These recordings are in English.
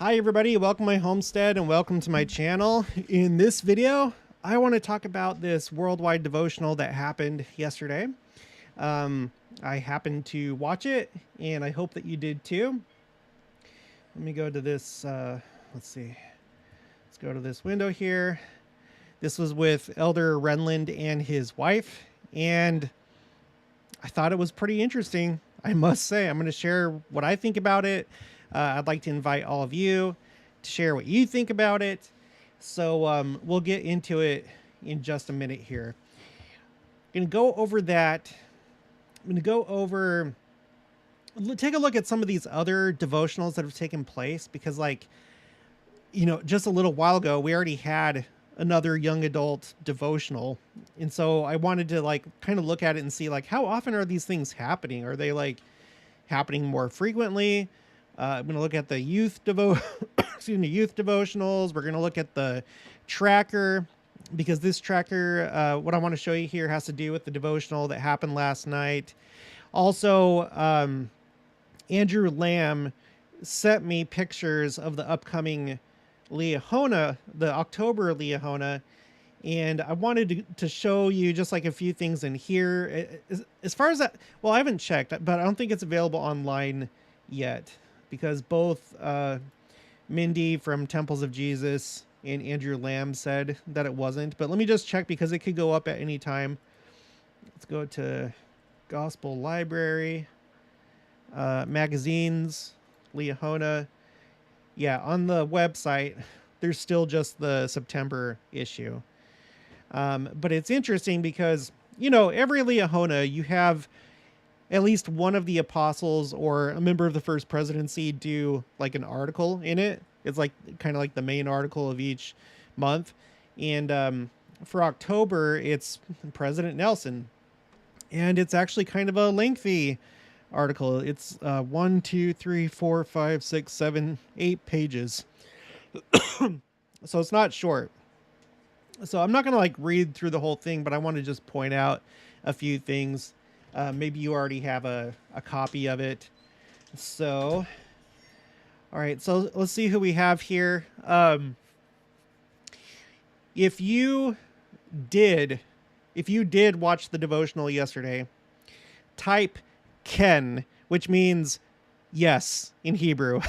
Hi everybody, welcome to my homestead and welcome to my channel. In this video, I want to talk about this worldwide devotional that happened yesterday. I happened to watch it and I hope that you did too. Let me go to this, let's see. Let's go to this window here. This was with Elder Renlund and his wife, and I thought it was pretty interesting. I must say, I'm going to share what I think about it. I'd like to invite all of you to share what you think about it. So we'll get into it in just a minute here. I'm going to go over that. I'm going to go over, take a look at some of these other devotionals that have taken place, because just a little while ago, we already had another young adult devotional. And so I wanted to kind of look at it and see how often are these things happening? Are they happening more frequently? I'm going to look at the youth youth devotionals. We're going to look at the tracker, because this tracker, what I want to show you here has to do with the devotional that happened last night. Also, Andrew Lamb sent me pictures of the upcoming Liahona, the October Liahona, and I wanted to show you just a few things in here. As far as that, well, I haven't checked, but I don't think it's available online yet, because both Mindi from Temples of Jesus and Andrew Lamb said that it wasn't. But let me just check, because it could go up at any time. Let's go to Gospel Library, magazines, Liahona. Yeah, on the website, there's still just the September issue. But it's interesting because, every Liahona, you have at least one of the apostles or a member of the First Presidency do an article in it. It's kind of the main article of each month. And for October, it's President Nelson. And it's actually kind of a lengthy article. It's 1, 2, 3, 4, 5, 6, 7, 8 pages. So it's not short. So I'm not going to read through the whole thing, but I want to just point out a few things. Maybe you already have a copy of it. So, all right, so let's see who we have here. If you did watch the devotional yesterday, type Ken, which means yes in Hebrew.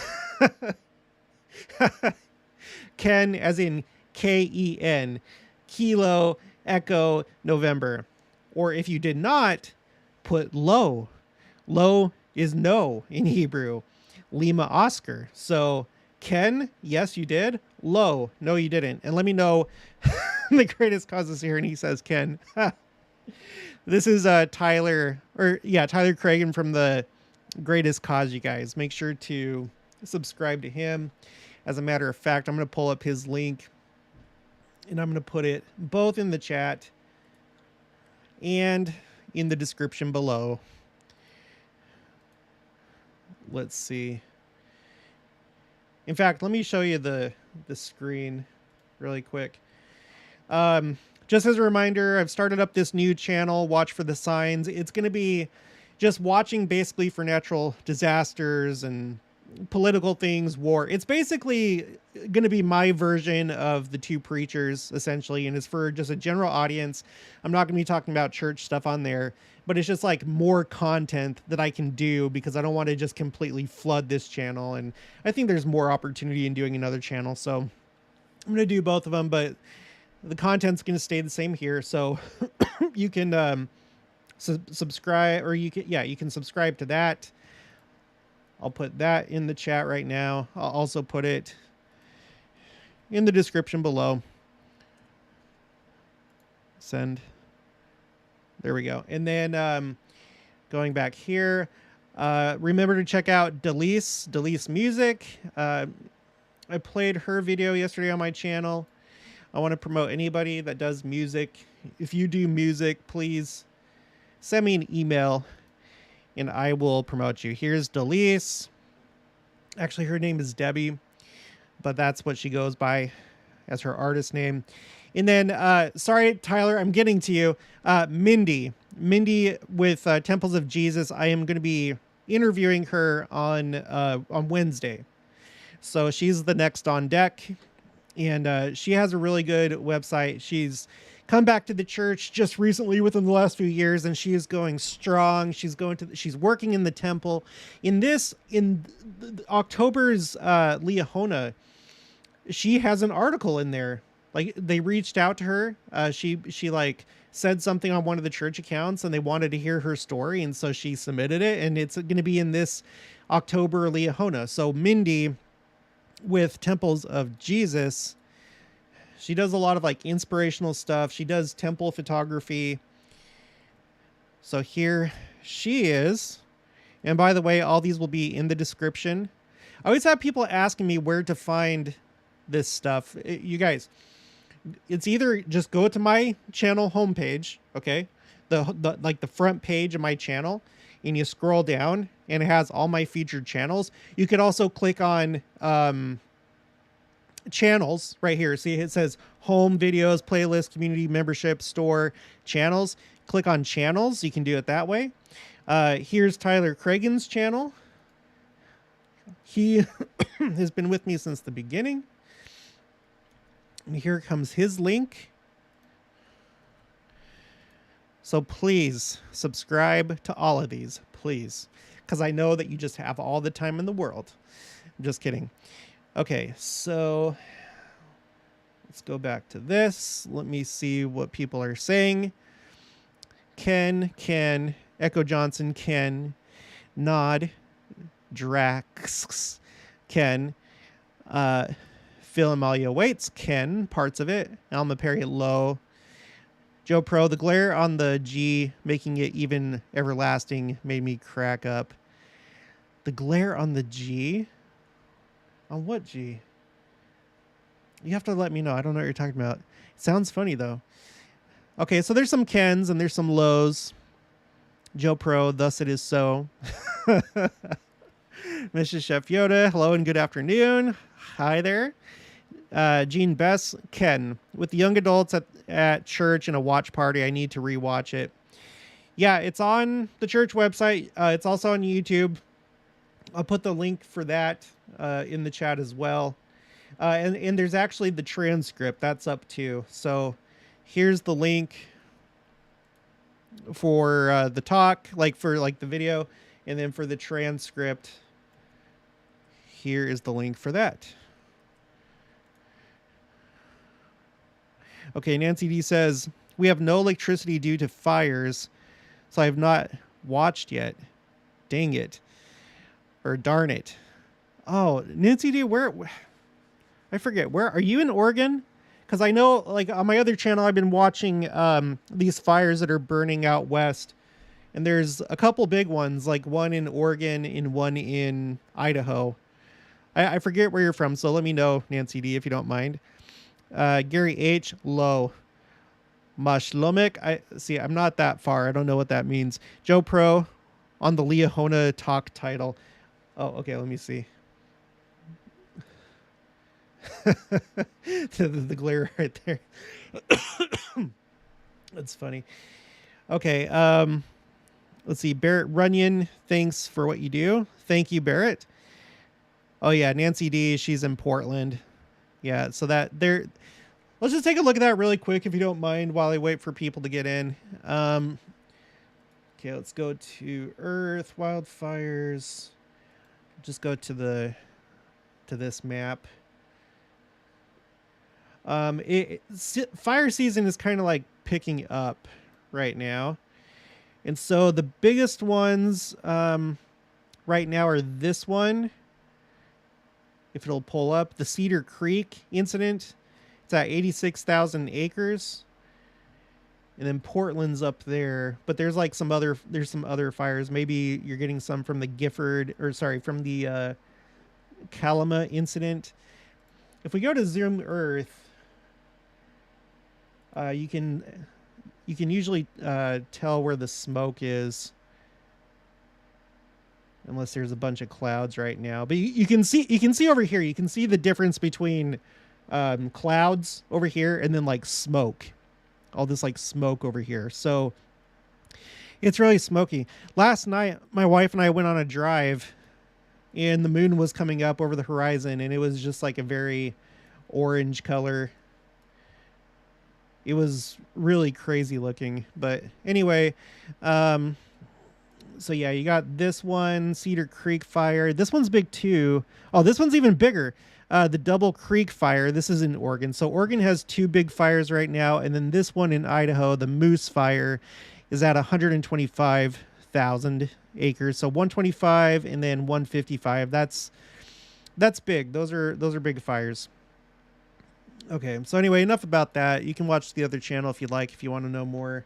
Ken as in Ken, Kilo, Echo, November. Or if you did not, put Lo. Lo is no in Hebrew. Lima, Oscar. So Ken, yes, you did. Lo, no, you didn't. And let me know. The greatest cause is here, and he says Ken. This is Tyler Cragen from the Greatest Cause, you guys. Make sure to subscribe to him. As a matter of fact, I'm going to pull up his link, and I'm going to put it both in the chat and in the description below. Let's see. In fact, let me show you the screen really quick. Just as a reminder, I've started up this new channel, Watch for the Signs. It's going to be just watching basically for natural disasters and political things, war. It's basically going to be my version of the Two Preachers, essentially, and it's for just a general audience. I'm not going to be talking about church stuff on there, but it's just more content that I can do, because I don't want to just completely flood this channel, and I think there's more opportunity in doing another channel, so I'm going to do both of them, but the content's going to stay the same here. So you can subscribe, or you can subscribe to that. I'll put that in the chat right now. I'll also put it in the description below. Send. There we go. And then going back here, remember to check out Delesse Music. I played her video yesterday on my channel. I want to promote anybody that does music. If you do music, please send me an email and I will promote you. Here's Delesse. Actually, her name is Debbie, but that's what she goes by as her artist name. And then, sorry, Tyler, I'm getting to you. Mindi with Temples of Jesus. I am going to be interviewing her on Wednesday. So she's the next on deck. And she has a really good website. She's come back to the church just recently within the last few years, and she is going strong. She's working in the temple. In October's Liahona, she has an article in there. Like, they reached out to her. She like said something on one of the church accounts, and they wanted to hear her story, and so she submitted it, and it's going to be in this October Liahona. So Mindi, with Temples of Jesus, she does a lot of like inspirational stuff. She does temple photography. So here she is. And by the way, all these will be in the description. I always have people asking me where to find this stuff. You guys, it's either just go to my channel homepage, okay? The front page of my channel, and you scroll down and it has all my featured channels. You could also click on channels right here. See, it says home, videos, playlist, community, membership, store, channels. Click on channels. You can do it that way. Here's Tyler Cragen's channel. He has been with me since the beginning. And here comes his link. So please subscribe to all of these, please, because I know that you just have all the time in the world. I'm just kidding. Okay, so let's go back to this. Let me see what people are saying. Ken, Echo Johnson, Ken, Nod, Drax, Ken, Phil Amalia Waits, Ken, parts of it, Alma Perry Low, Joe Pro, the glare on the G, making it even everlasting, made me crack up. The glare on the G? On what G? You have to let me know. I don't know what you're talking about. It sounds funny, though. Okay, so there's some Kens and there's some lows. Joe Pro, thus it is so. Mrs. Chef Yoda, hello and good afternoon. Hi there. Gene Bess, Ken, with the young adults at church and a watch party, I need to rewatch it. Yeah, it's on the church website. It's also on YouTube. I'll put the link for that in the chat as well. And there's actually the transcript that's up too. So here's the link for the talk, like for like the video, and then for the transcript, here is the link for that. Okay, Nancy D says, we have no electricity due to fires, so I have not watched yet. Dang it. Or darn it. Oh, Nancy D, where? I forget. Where are you in Oregon? Because I know, like, on my other channel, I've been watching these fires that are burning out west. And there's a couple big ones, like one in Oregon and one in Idaho. I forget where you're from, so let me know, Nancy D, if you don't mind. Gary H. Low. Mashlomic. I'm not that far. I don't know what that means. Joe Pro on the Liahona talk title. Oh, okay, let me see. the glare right there. That's funny. Okay, let's see. Barrett Runyon, thanks for what you do. Thank you, Barrett. Oh yeah, Nancy D, she's in Portland. Yeah, so that there. Let's just take a look at that really quick, if you don't mind, while I wait for people to get in. Okay, let's go to Earth, wildfires. Just go to this map. Fire season is kind of like picking up right now. And so the biggest ones right now are this one. If it'll pull up, the Cedar Creek incident. It's at 86,000 acres. And then Portland's up there, but there's like some other fires. Maybe you're getting some from the from the Kalama incident. If we go to Zoom Earth, you can usually tell where the smoke is, unless there's a bunch of clouds right now. But you can see over here. You can see the difference between clouds over here and then like smoke. All this like smoke over here. So it's really smoky. Last night, my wife and I went on a drive and the moon was coming up over the horizon, and it was just like a very orange color. It was really crazy looking. But anyway, so yeah, you got this one, Cedar Creek Fire. This one's big too. Oh, this one's even bigger. The Double Creek Fire. This is in Oregon. So Oregon has two big fires right now. And then this one in Idaho, the Moose Fire, is at 125,000 acres. So 125 and then 155. That's big. Those are big fires. Okay, so anyway, enough about that. You can watch the other channel if you'd like, if you want to know more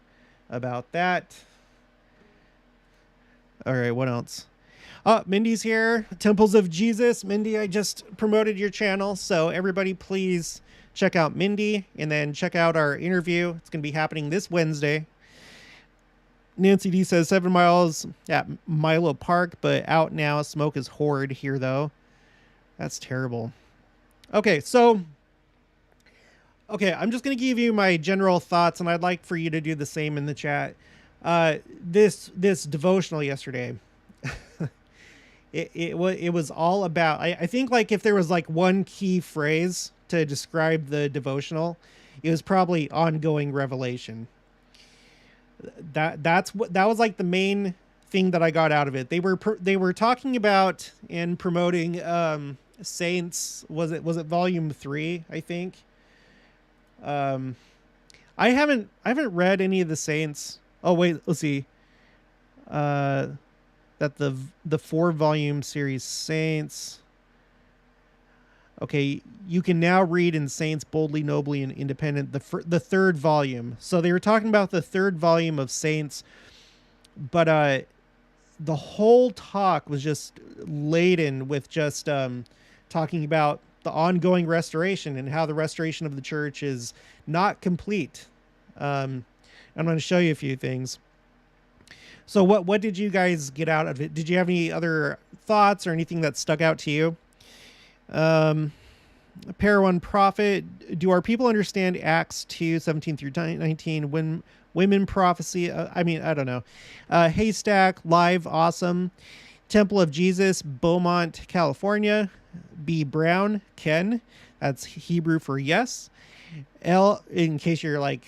about that. All right, what else? Oh, Mindy's here. Temples of Jesus. Mindi, I just promoted your channel, so everybody please check out Mindi and then check out our interview. It's going to be happening this Wednesday. Nancy D says 7 miles at Milo Park, but out now. Smoke is horrid here, though. That's terrible. Okay, so... Okay, I'm just going to give you my general thoughts, and I'd like for you to do the same in the chat. This devotional yesterday, it was all about, I think like if there was like one key phrase to describe the devotional, it was probably ongoing revelation. That was like the main thing that I got out of it. They were talking about and promoting Saints. Was it volume 3, I think. I haven't read any of the Saints. Oh wait, let's see. That the 4-volume series Saints. Okay, you can now read in Saints Boldly, Nobly, and Independent the 3rd volume. So they were talking about the 3rd volume of Saints, but the whole talk was just laden with just talking about the ongoing restoration and how the restoration of the church is not complete. I'm going to show you a few things. So what did you guys get out of it? Did you have any other thoughts or anything that stuck out to you? Pair One Prophet. Do our people understand Acts 2:17-19 when women prophecy? I don't know. Haystack Live. Awesome. Temple of Jesus, Beaumont, California. B. Brown, Ken. That's Hebrew for yes. L, in case you're like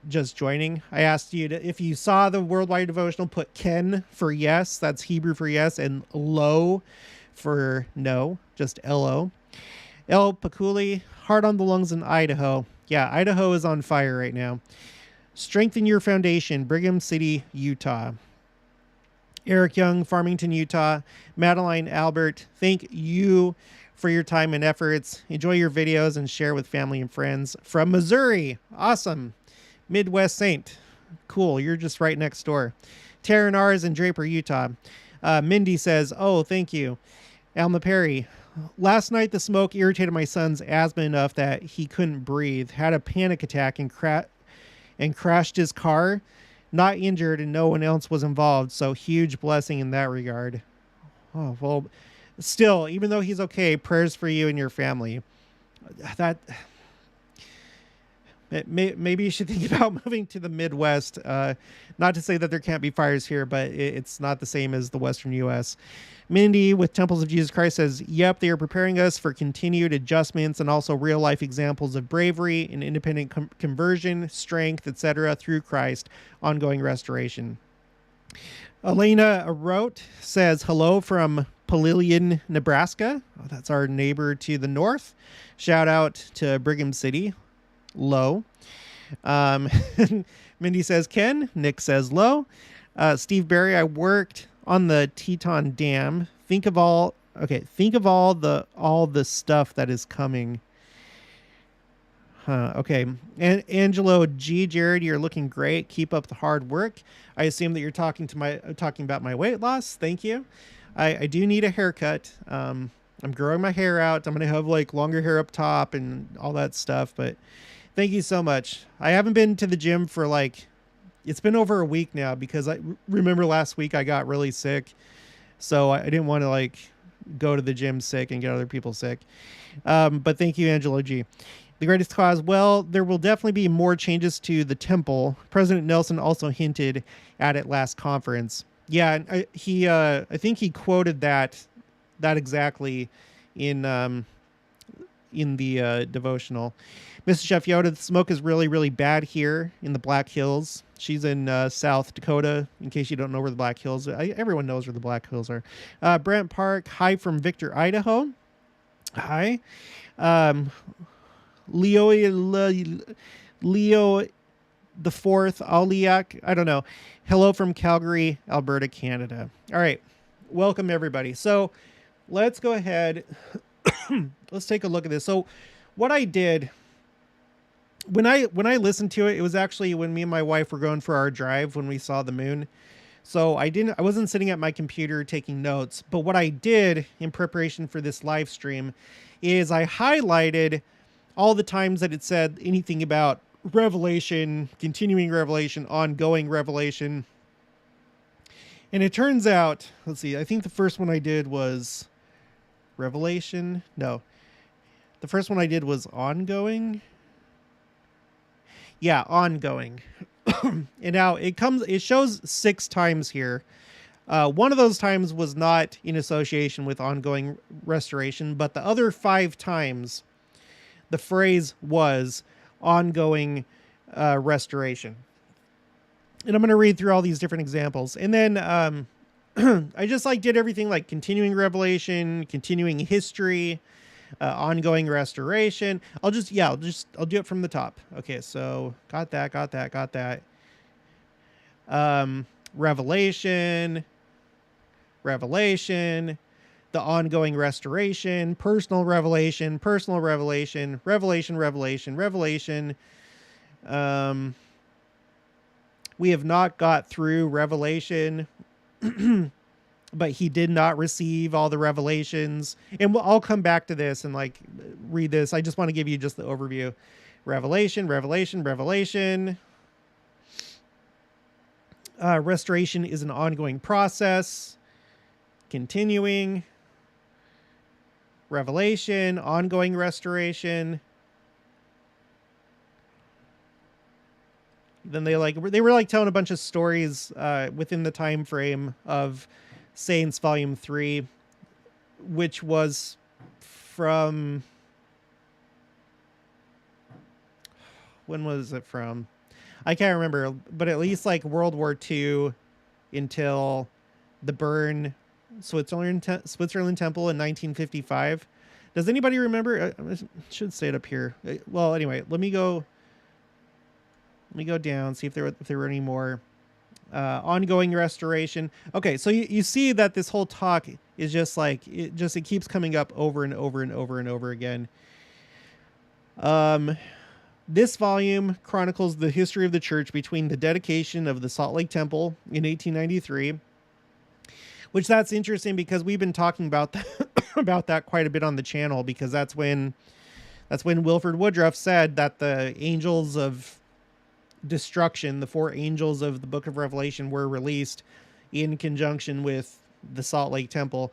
just joining, I asked you to, if you saw the Worldwide Devotional, put Ken for yes. That's Hebrew for yes. And Lo for no, just L-O. L. Pakuli, Heart on the Lungs in Idaho. Yeah, Idaho is on fire right now. Strengthen Your Foundation, Brigham City, Utah. Eric Young, Farmington, Utah. Madeline Albert, thank you for your time and efforts. Enjoy your videos and share with family and friends. From Missouri. Awesome. Midwest Saint. Cool. You're just right next door. Taryn Ars in Draper, Utah. Mindi says, oh, thank you. Alma Perry. Last night, the smoke irritated my son's asthma enough that he couldn't breathe. Had a panic attack and crashed his car. Not injured and no one else was involved. So huge blessing in that regard. Oh, well, still, even though he's okay, prayers for you and your family. That maybe you should think about moving to the Midwest. Not to say that there can't be fires here, but it's not the same as the Western U.S. Mindi with Temples of Jesus Christ says, yep, they are preparing us for continued adjustments and also real life examples of bravery and independent conversion, strength, etc. through Christ, ongoing restoration. Elena wrote, says, hello from Polillian, Nebraska. Oh, that's our neighbor to the north. Shout out to Brigham City. Low. Mindi says Ken. Nick says low. Steve Berry, I worked on the Teton Dam. Think of all the stuff that is coming. Okay. And Angelo G. Jared, you're looking great. Keep up the hard work. I assume that you're talking about my weight loss. Thank you. I do need a haircut. I'm growing my hair out. I'm going to have like longer hair up top and all that stuff, but thank you so much. I haven't been to the gym for it's been over a week now because I remember last week I got really sick. So I didn't want to go to the gym sick and get other people sick. But thank you, Angelo G. The greatest cause. Well, there will definitely be more changes to the temple. President Nelson also hinted at it last conference. Yeah. I think he quoted that that exactly in the devotional. Mrs. Chef Yoda, the smoke is really, really bad here in the Black Hills. She's in South Dakota, in case you don't know where the Black Hills are. Everyone knows where the Black Hills are. Brent Park, hi from Victor, Idaho. Hi. Leo the fourth, Aliak, I don't know. Hello from Calgary, Alberta, Canada. All right. Welcome, everybody. So let's go ahead. Let's take a look at this. So what I did when I listened to it, it was actually when me and my wife were going for our drive when we saw the moon. So I wasn't sitting at my computer taking notes, but what I did in preparation for this live stream is I highlighted all the times that it said anything about revelation, continuing revelation, ongoing revelation. And it turns out, let's see, I think the first one I did was revelation. No, the first one I did was ongoing. Yeah, ongoing. And now it shows 6 times here. One of those times was not in association with ongoing restoration, but the other 5 times the phrase was ongoing restoration. And I'm going to read through all these different examples. And then I just did everything like continuing revelation, continuing history, ongoing restoration. I'll do it from the top. Okay, so got that. Revelation, the ongoing restoration, personal revelation. We have not got through revelation, but he did not receive all the revelations. And I'll come back to this and read this. I just want to give you just the overview. Revelation. Restoration is an ongoing process. Continuing. Revelation, ongoing restoration. Then they were telling a bunch of stories within the time frame of Saints Volume 3, which was from, when was it from? I can't remember, but at least World War II until the burn Switzerland Temple in 1955. Does anybody remember? I should say it up here. Well, anyway, let me go down, see if there were any more. Ongoing restoration. Okay, so you see that this whole talk is just it keeps coming up over and over again. This volume chronicles the history of the church between the dedication of the Salt Lake Temple in 1893, which that's interesting because we've been talking about that quite a bit on the channel, because that's when Wilford Woodruff said that the angels of destruction, the 4 angels of the book of Revelation, were released in conjunction with the Salt Lake Temple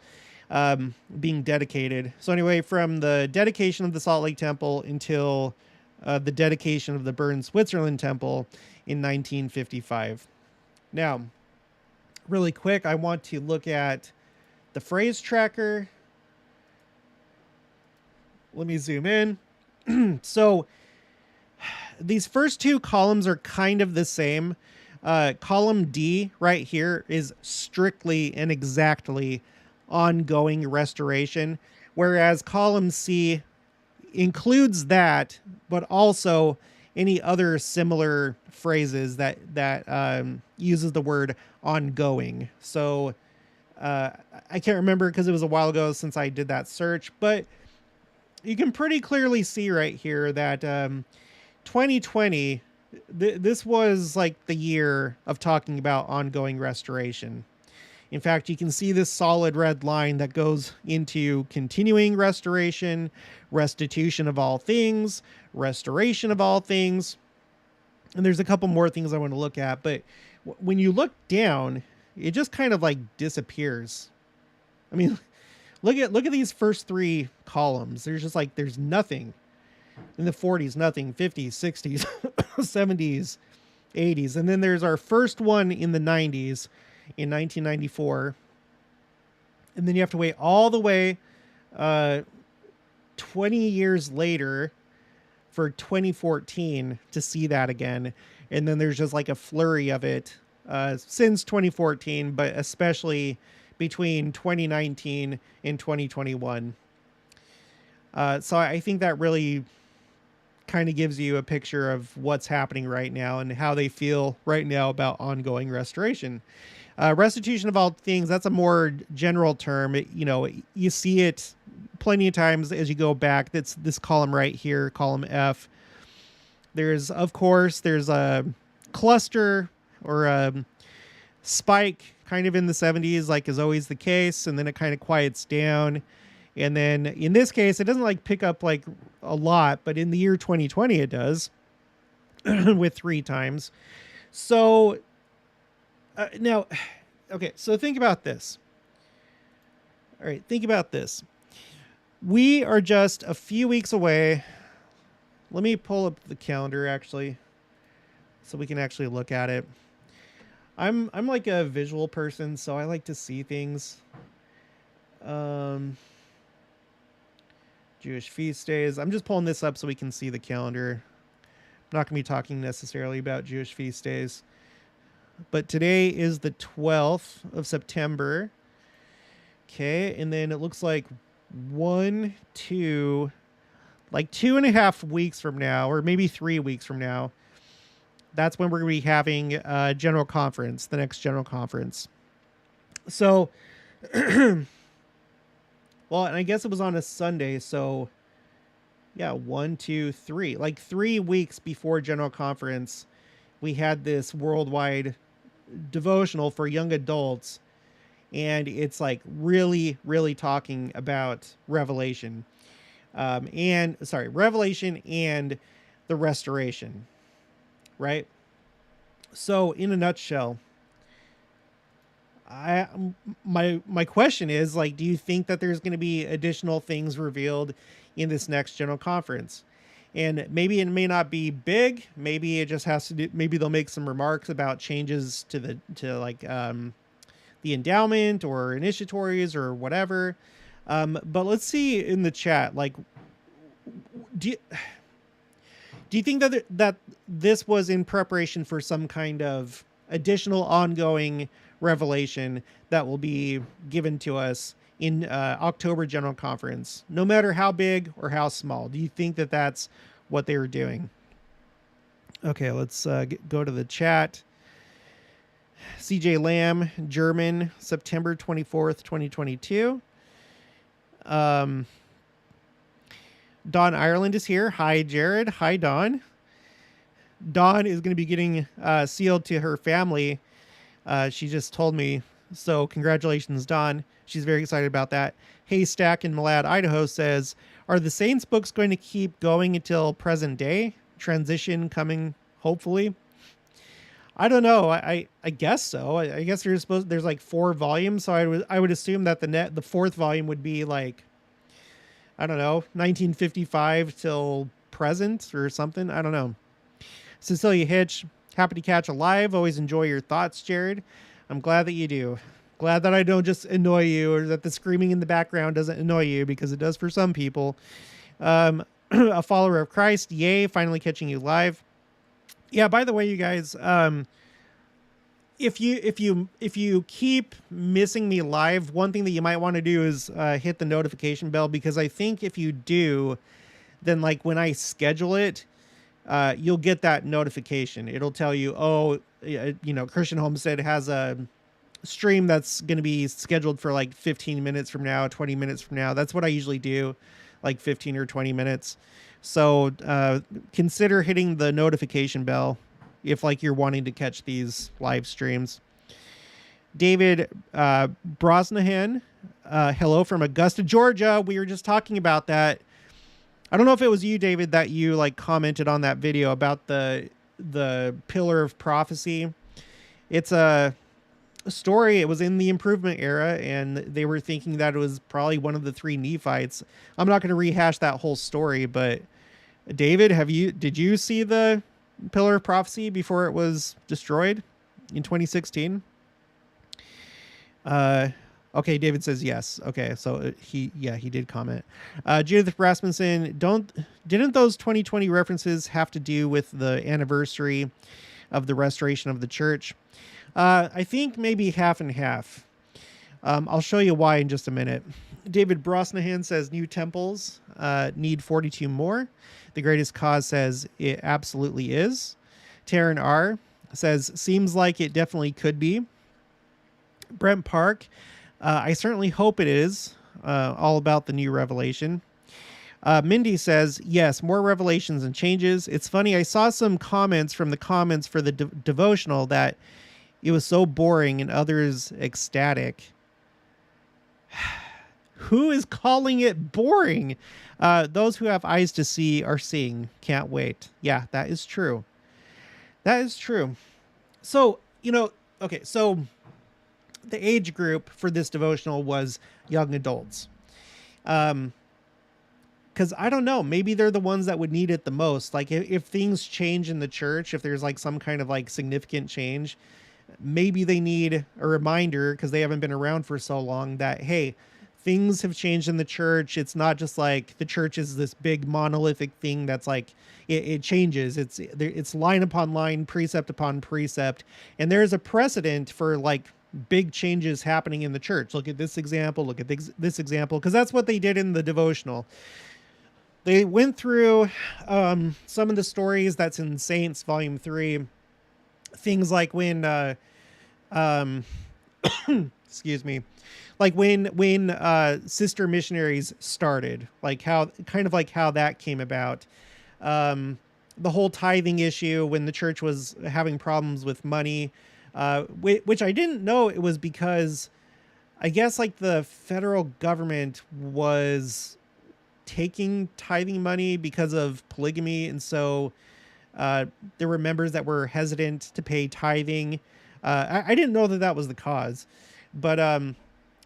being dedicated. So anyway, from the dedication of the Salt Lake Temple until the dedication of the burned Switzerland Temple in 1955. Now, really quick, I want to look at the phrase tracker. Let me zoom in. So these first 2 columns are kind of the same. Column D right here is strictly and exactly ongoing restoration, whereas column C includes that, but also any other similar phrases that uses the word ongoing. So I can't remember because it was a while ago since I did that search, but you can pretty clearly see right here that 2020, this was the year of talking about ongoing restoration. In fact, you can see this solid red line that goes into continuing restoration, restitution of all things, restoration of all things. And there's a couple more things I want to look at, but when you look down, it just kind of disappears. I mean, look at these first 3 columns. There's just there's nothing. In the 40s, nothing. 50s, 60s, 70s, 80s. And then there's our first one in the 90s in 1994. And then you have to wait all the way 20 years later for 2014 to see that again. And then there's just like a flurry of it since 2014, but especially between 2019 and 2021. So I think that really kind of gives you a picture of what's happening right now and how they feel right now about ongoing restoration. Restitution of all things, that's a more general term. You see it plenty of times as you go back. That's this column right here, column F. There's a cluster or a spike kind of in the 70s, like is always the case, and then it kind of quiets down. And then in this case, it doesn't like pick up like a lot, but in the year 2020, it does with 3 times. So now, okay, so think about this. All right, think about this. We are just a few weeks away. Let me pull up the calendar actually, so we can actually look at it. I'm like a visual person, so I like to see things. Jewish feast days. I'm just pulling this up so we can see the calendar. I'm not going to be talking necessarily about Jewish feast days. But today is the 12th of September. Okay, and then it looks like 2.5 weeks from now, or maybe 3 weeks from now, that's when we're going to be having a general conference, the next general conference. So, well, and I guess it was on a Sunday, so yeah, 1, 2, 3. Like 3 weeks before general conference, we had this worldwide devotional for young adults, and it's like really, really talking about Revelation, Revelation and the restoration, right? So, in a nutshell, my question is, like, do you think that there's going to be additional things revealed in this next general conference? And maybe it may not be big. Maybe it just has to do, maybe they'll make some remarks about changes to the endowment or initiatories or whatever. But let's see in the chat, like, do you think that this was in preparation for some kind of additional ongoing revelation that will be given to us in October General Conference, no matter how big or how small? Do you think that that's what they were doing? Okay, let's go to the chat. CJ Lamb, German, September 24th, 2022. Dawn Ireland is here. Hi, Jared. Hi, Dawn. Dawn is going to be getting sealed to her family. She just told me. So congratulations, Dawn. She's very excited about that. Haystack in Malad, Idaho says, are the Saints books going to keep going until present day? Transition coming, hopefully. I don't know. I guess so. I guess there's like 4 volumes. So I would assume that the 4th volume would be like, I don't know, 1955 till present or something. I don't know. Cecilia Hitch, happy to catch a live. Always enjoy your thoughts, Jared. I'm glad that you do. Glad that I don't just annoy you, or that the screaming in the background doesn't annoy you, because it does for some people. A follower of Christ. Yay. Finally catching you live. Yeah. By the way, you guys, if you keep missing me live, one thing that you might want to do is hit the notification bell, because I think if you do, then like when I schedule it, you'll get that notification. It'll tell you, oh, Christian Homestead has a stream that's going to be scheduled for like 15 minutes from now, 20 minutes from now. That's what I usually do, like 15 or 20 minutes. So consider hitting the notification bell if like you're wanting to catch these live streams. David Brosnahan, hello from Augusta, Georgia. We were just talking about that. I don't know if it was you, David, that you like commented on that video about the pillar of prophecy. It's a story. It was in the improvement era, and they were thinking that it was probably one of the 3 Nephites. I'm not going to rehash that whole story, but David, did you see the pillar of prophecy before it was destroyed in 2016? Okay, David says yes. Okay, so he did comment. Judith Rasmussen, didn't those 2020 references have to do with the anniversary of the restoration of the church? I think maybe half and half. I'll show you why in just a minute. David Brosnahan says new temples need 42 more. The Greatest Cause says it absolutely is. Taryn R says seems like it definitely could be. Brent Park, I certainly hope it is. All about the new revelation. Mindi says, yes, more revelations and changes. It's funny, I saw some comments from the comments for the devotional that it was so boring and others ecstatic. Who is calling it boring? Those who have eyes to see are seeing. Can't wait. Yeah, that is true. That is true. So, okay, so the age group for this devotional was young adults. Because I don't know, maybe they're the ones that would need it the most. Like if things change in the church, if there's like some kind of like significant change, maybe they need a reminder because they haven't been around for so long that, hey, things have changed in the church. It's not just like the church is this big monolithic thing that's like it changes. It's line upon line, precept upon precept, and there's a precedent for like big changes happening in the church. Look at this example. Look at this example, because that's what they did in the devotional. They went through some of the stories that's in Saints Volume 3. Things like when, excuse me, like when sister missionaries started, like how that came about. The whole tithing issue when the church was having problems with money, which I didn't know it was because I guess like the federal government was taking tithing money because of polygamy. And so there were members that were hesitant to pay tithing. I didn't know that was the cause, but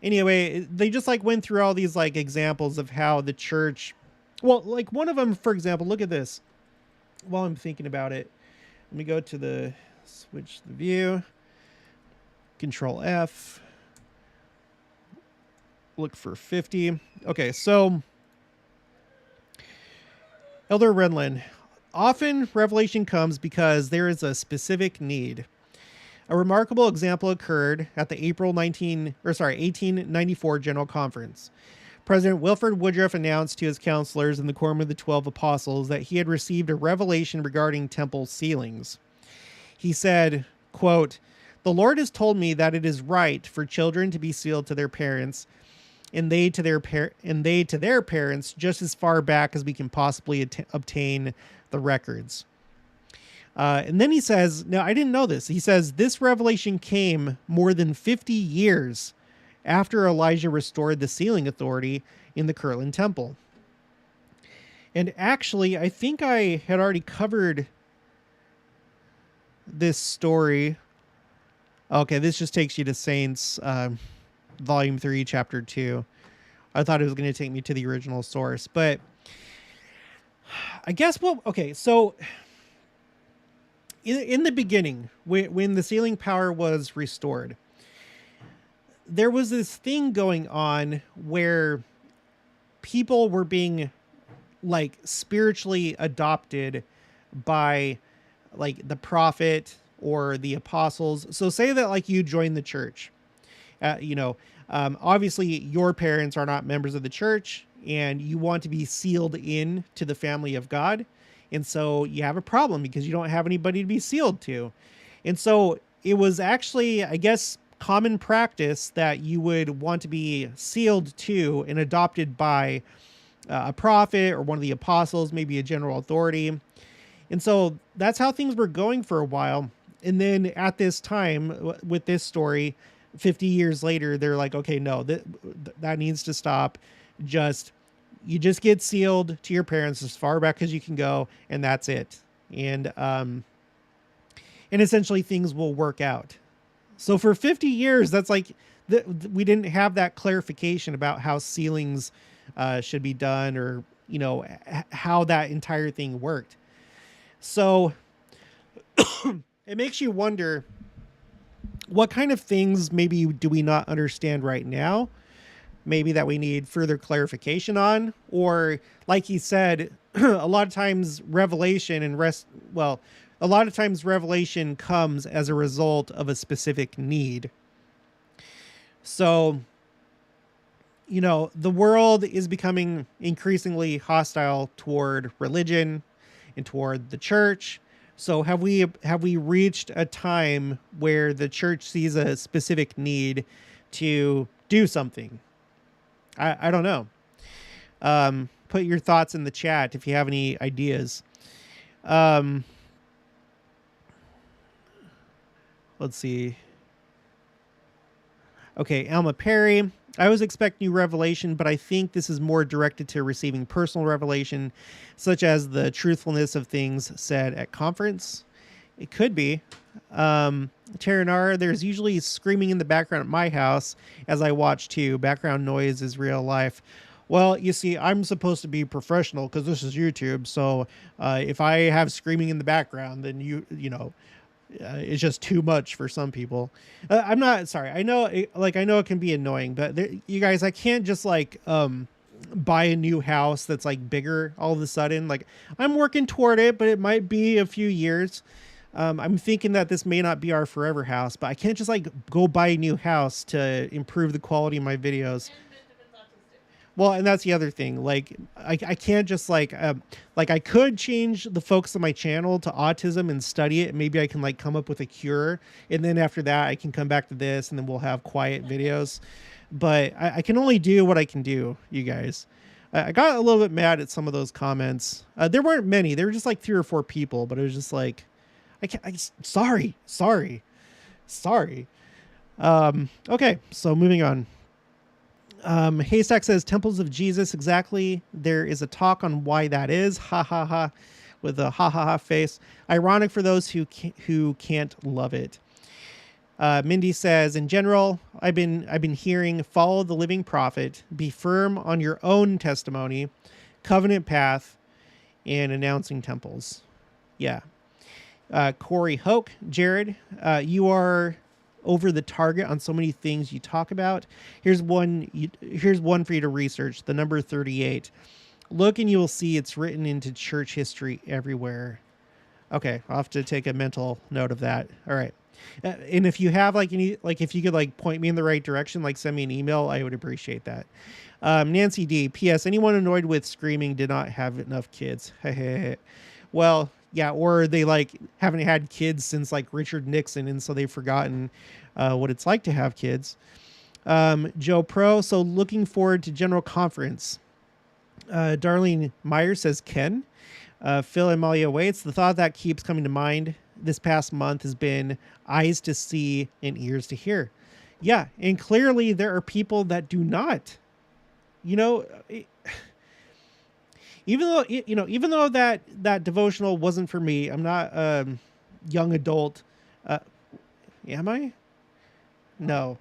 anyway, they just like went through all these like examples of how the church, well, like one of them, for example, look at this. While I'm thinking about it, let me go to switch the view, Control F, look for 50. Okay, so Elder Renlund, often revelation comes because there is a specific need. A remarkable example occurred at the 1894 General Conference. President Wilford Woodruff announced to his counselors in the Quorum of the 12 Apostles that he had received a revelation regarding temple ceilings. He said, quote, "The Lord has told me that it is right for children to be sealed to their parents, and they to their parents, just as far back as we can possibly obtain the records." And then he says, now I didn't know this. He says, this revelation came more than 50 years after Elijah restored the sealing authority in the Kirtland Temple. And actually, I think I had already covered this story. Okay, this just takes you to Saints, Volume 3, Chapter 2. I thought it was going to take me to the original source, but I guess, so in the beginning, when the sealing power was restored, there was this thing going on where people were being like spiritually adopted by like the prophet or the apostles. So say that like you join the church, obviously your parents are not members of the church and you want to be sealed in to the family of God. And so you have a problem because you don't have anybody to be sealed to. And so it was actually, I guess, common practice that you would want to be sealed to and adopted by a prophet or one of the apostles, maybe a general authority. And so that's how things were going for a while. And then at this time with this story, 50 years later, they're like, okay, no, that needs to stop. You just get sealed to your parents as far back as you can go, and that's it. And essentially things will work out. So for 50 years, that's like we didn't have that clarification about how sealings should be done, or how that entire thing worked. So it makes you wonder, what kind of things maybe do we not understand right now? Maybe that we need further clarification on, or like he said, a lot of times a lot of times revelation comes as a result of a specific need. So, the world is becoming increasingly hostile toward religion and toward the church. So have we reached a time where the church sees a specific need to do something? I don't know. Put your thoughts in the chat if you have any ideas. Let's see. Okay, Alma Perry. I always expect new revelation, but I think this is more directed to receiving personal revelation, such as the truthfulness of things said at conference. It could be. Taranara, there's usually screaming in the background at my house as I watch too. Background noise is real life. Well, you see, I'm supposed to be professional because this is YouTube. So if I have screaming in the background, then it's just too much for some people. I'm not sorry. I know it can be annoying, but you guys, I can't just buy a new house that's like bigger all of a sudden. Like, I'm working toward it, but it might be a few years. I'm thinking that this may not be our forever house, but I can't just go buy a new house to improve the quality of my videos. Well, and that's the other thing. Like, I can't just I could change the focus of my channel to autism and study it. Maybe I can come up with a cure. And then after that, I can come back to this and then we'll have quiet videos. But I can only do what I can do, you guys. I got a little bit mad at some of those comments. There weren't many. There were just 3 or 4 people, but it was just sorry. Okay, so moving on. Haystack says Temples of Jesus. Exactly. There is a talk on why that is. Ha ha ha, with a ha ha ha face. Ironic for those who can't love it. Mindi says, in general, I've been hearing follow the living prophet, be firm on your own testimony, covenant path, and announcing temples. Yeah. Corey Hoke, Jared, you are over the target on so many things you talk about. Here's one for you to research. The number 38. Look and you will see it's written into church history everywhere. Okay, I'll have to take a mental note of that. All right. And if you have if you could point me in the right direction, send me an email, I would appreciate that. Nancy D. P.S. Anyone annoyed with screaming did not have enough kids. Well, yeah, or they haven't had kids since Richard Nixon, and so they've forgotten what it's like to have kids. Joe Pro, so looking forward to General Conference. Darlene Meyer says Ken. Phil and Malia waits. The thought that keeps coming to mind this past month has been eyes to see and ears to hear. Yeah, and clearly there are people that do not. Even though that devotional wasn't for me, I'm not a young adult. Am I? No.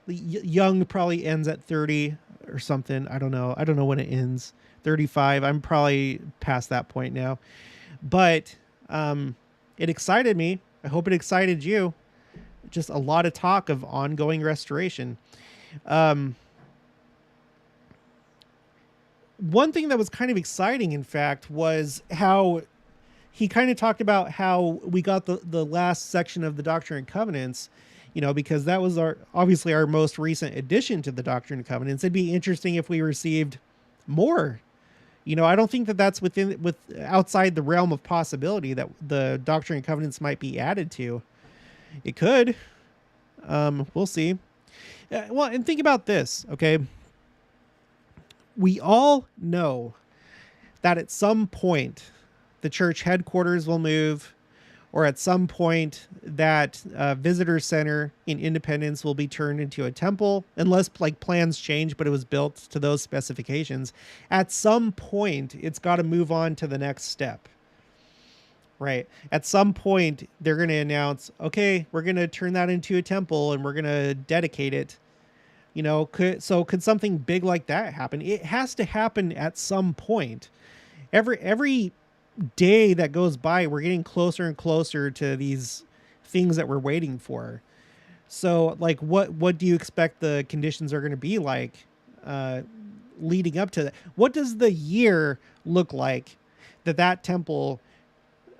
Young probably ends at 30 or something. I don't know. I don't know when it ends. 35. I'm probably past that point now. But it excited me. I hope it excited you. Just a lot of talk of ongoing restoration. One thing that was kind of exciting, in fact, was how he kind of talked about how we got the last section of the Doctrine and Covenants, because that was obviously our most recent addition to the Doctrine and Covenants. It'd be interesting if we received more. I don't think that that's outside the realm of possibility that the Doctrine and Covenants might be added to. It could. We'll see. Well, and think about this, okay? We all know that at some point the church headquarters will move, or at some point that visitor center in Independence will be turned into a temple, unless plans change, but it was built to those specifications. At some point, it's got to move on to the next step, right? At some point, they're going to announce, okay, we're going to turn that into a temple and we're going to dedicate it. Could something big like that happen? It has to happen at some point. Every day that goes by, we're getting closer and closer to these things that we're waiting for. So like, what do you expect the conditions are going to be like uh, leading up to that? What does the year look like that temple,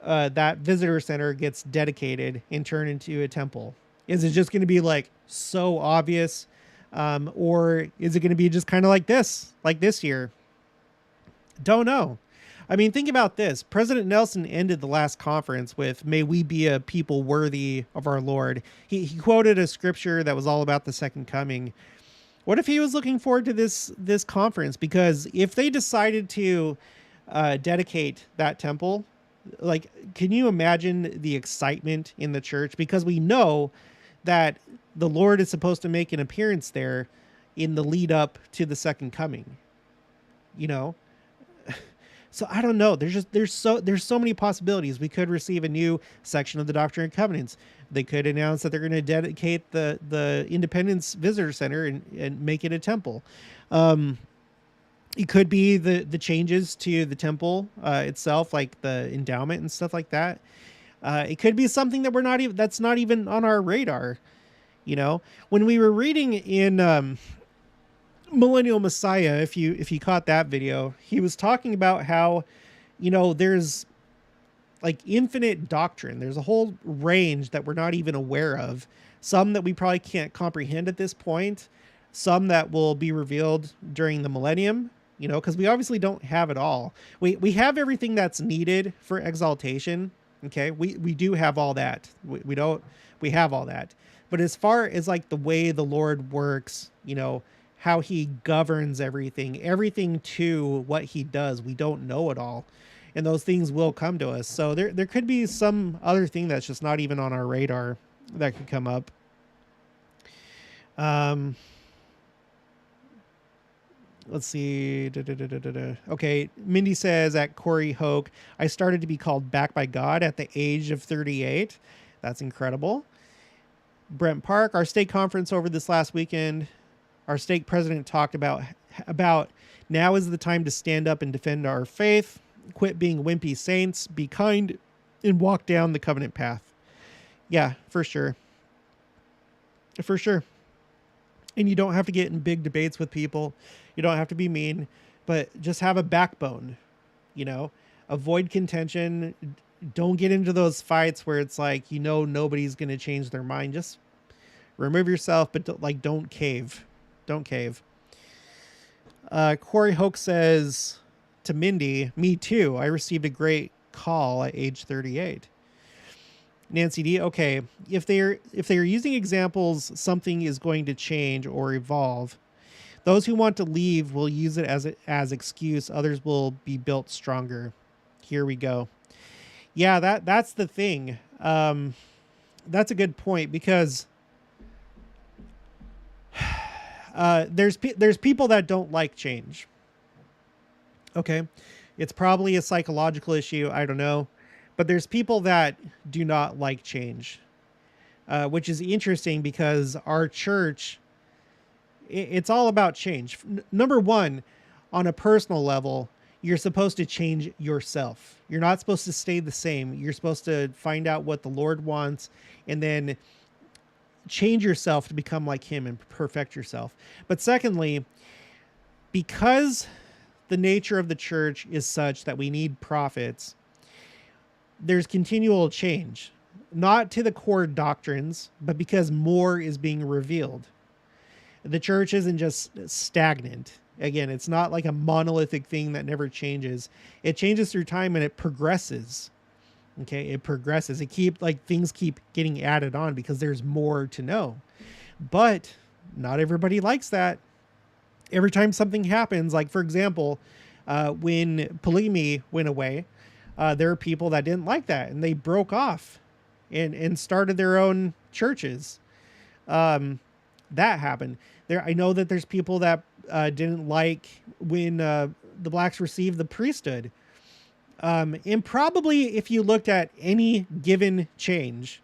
that visitor center gets dedicated and turned into a temple? Is it just going to be like so obvious? Or is it going to be just kind of like this year? Don't know. I mean, think about this. President Nelson ended the last conference with, "May we be a people worthy of our Lord." He quoted a scripture that was all about the second coming. What if he was looking forward to this conference? Because if they decided to dedicate that temple, like, can you imagine the excitement in the church? Because we know that the Lord is supposed to make an appearance there in the lead up to the second coming. You know, so I don't know. There's so many possibilities. We could receive a new section of the Doctrine and Covenants. They could announce that they're going to dedicate the Independence Visitor Center and make it a temple. It could be the changes to the temple itself, like the endowment and stuff like that. It could be something that that's not even on our radar. You know, when we were reading in Millennial Messiah, if you caught that video, he was talking about how, there's like infinite doctrine. There's a whole range that we're not even aware of. Some that we probably can't comprehend at this point. Some that will be revealed during the millennium, because we obviously don't have it all. We have everything that's needed for exaltation. Okay. We do have all that. We have all that. But as far as like the way the Lord works, how he governs everything to what he does, we don't know it all. And those things will come to us. So there could be some other thing that's just not even on our radar that could come up. Let's see. Okay. Mindi says at Corey Hoke, "I started to be called back by God at the age of 38. That's incredible. Brent Park, "Our stake conference over this last weekend, our stake president talked about now is the time to stand up and defend our faith. Quit being wimpy saints. Be kind and walk down the covenant path." Yeah, for sure. For sure. And you don't have to get in big debates with people. You don't have to be mean, but just have a backbone, avoid contention. Don't get into those fights where it's like, nobody's going to change their mind. Just remove yourself, but don't cave. Don't cave. Corey Hoke says to Mindi, "Me too. I received a great call at age 38. Nancy D, "Okay, if they're using examples, something is going to change or evolve. Those who want to leave will use it as excuse. Others will be built stronger." Here we go. Yeah, that's the thing. That's a good point, because there's people that don't like change. Okay, it's probably a psychological issue. I don't know, but there's people that do not like change, which is interesting because our church, it's all about change. Number one, on a personal level, you're supposed to change yourself. You're not supposed to stay the same. You're supposed to find out what the Lord wants and then change yourself to become like him and perfect yourself. But secondly, because the nature of the church is such that we need prophets, there's continual change, not to the core doctrines, but because more is being revealed. The church isn't just stagnant. Again, it's not like a monolithic thing that never changes. It changes through time and it progresses. Okay, it progresses. Things keep getting added on because there's more to know. But not everybody likes that. Every time something happens, like for example, when polygamy went away, there were people that didn't like that and they broke off and started their own churches. That happened. I know that there's people that didn't like when the blacks received the priesthood. And probably if you looked at any given change,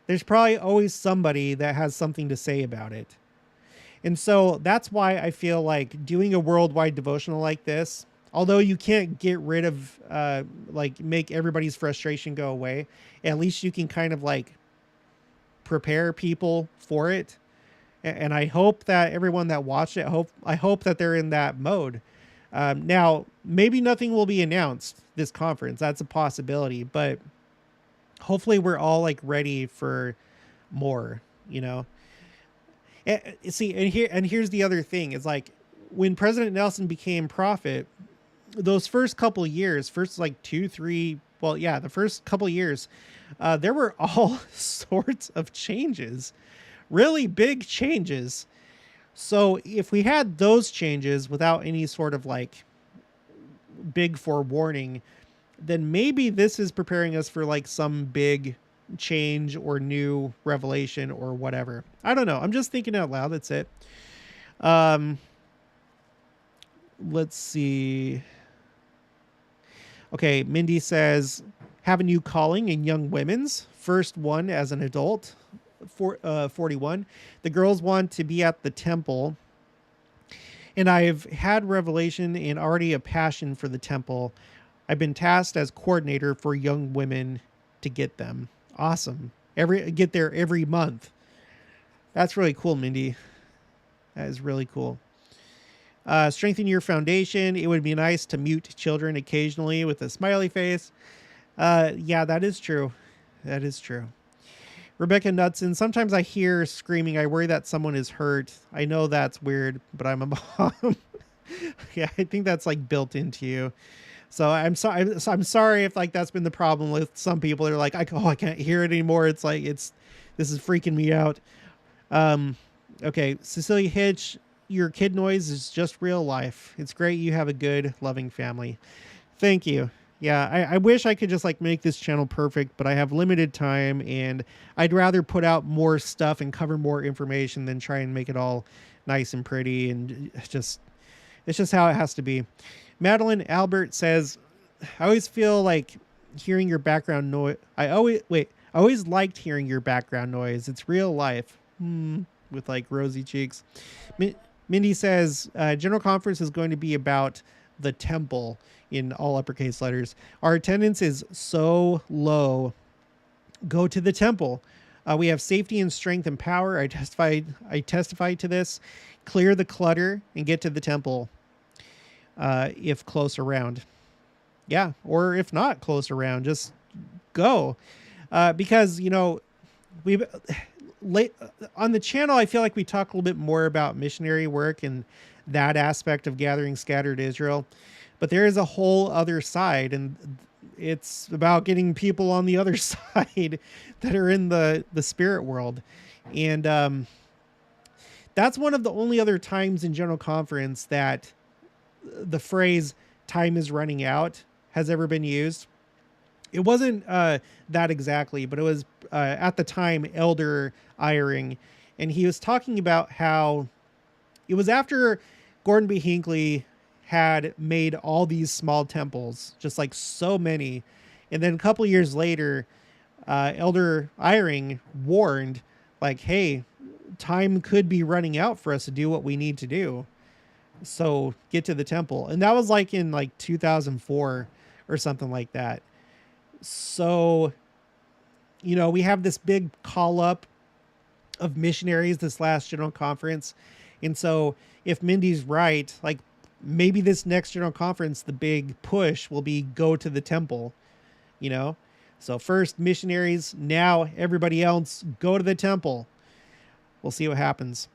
there's probably always somebody that has something to say about it. And so that's why I feel like doing a worldwide devotional like this, although you can't get rid of, make everybody's frustration go away, at least you can kind of prepare people for it. And I hope that everyone that watched it, I hope that they're in that mode. Now, maybe nothing will be announced this conference. That's a possibility, but hopefully we're all like ready for more, you know. And see, and here's the other thing is like when President Nelson became prophet, those first couple of years, first like 2-3, well, yeah, the first couple of years, there were all sorts of changes, really big changes. So if we had those changes without any sort of like big forewarning, then maybe this is preparing us for like some big change or new revelation or whatever. I don't know. I'm just thinking out loud. That's it. Let's see. Okay. Mindi says, have a new calling in young women's first one as an adult. 41. The girls want to be at the temple. And I've had revelation and already a passion for the temple. I've been tasked as coordinator for young women to get them. Awesome. Get there every month. That's really cool, Mindi. That is really cool. Strengthen your foundation. It would be nice to mute children occasionally with a smiley face. Yeah, that is true. That is true. Rebecca Knudsen, sometimes I hear screaming. I worry that someone is hurt. I know that's weird, but I'm a mom. Yeah, I think that's like built into you. So I'm sorry. I'm sorry if like that's been the problem with some people. They're like, I can't hear it anymore. It's like this is freaking me out. Okay, Cecilia Hitch, your kid noise is just real life. It's great you have a good, loving family. Thank you. Yeah, I wish I could just like make this channel perfect, but I have limited time and I'd rather put out more stuff and cover more information than try and make it all nice and pretty. And it's just how it has to be. Madeline Albert says, I always feel like hearing your background noise. I always liked hearing your background noise. It's real life. With like rosy cheeks. Mindi says, General Conference is going to be about the temple in all uppercase letters. Our attendance is so low. Go to the temple. We have safety and strength and power. I testified to this. Clear the clutter and get to the temple. If close around. Yeah. Or if not close around, just go. Because, you know, on the channel, I feel like we talk a little bit more about missionary work and that aspect of gathering scattered Israel. But there is a whole other side, and it's about getting people on the other side that are in the spirit world. And that's one of the only other times in General Conference that the phrase time is running out has ever been used. It wasn't that exactly, but it was at the time Elder Eyring, and he was talking about how it was after Gordon B. Hinckley had made all these small temples, just like so many. And then a couple of years later, Elder Eyring warned like, hey, time could be running out for us to do what we need to do. So get to the temple. And that was like in like 2004 or something like that. So, you know, we have this big call up of missionaries this last General Conference. And so if Mindi's right, like maybe this next General Conference, the big push will be go to the temple, you know? So first missionaries, now everybody else go to the temple. We'll see what happens.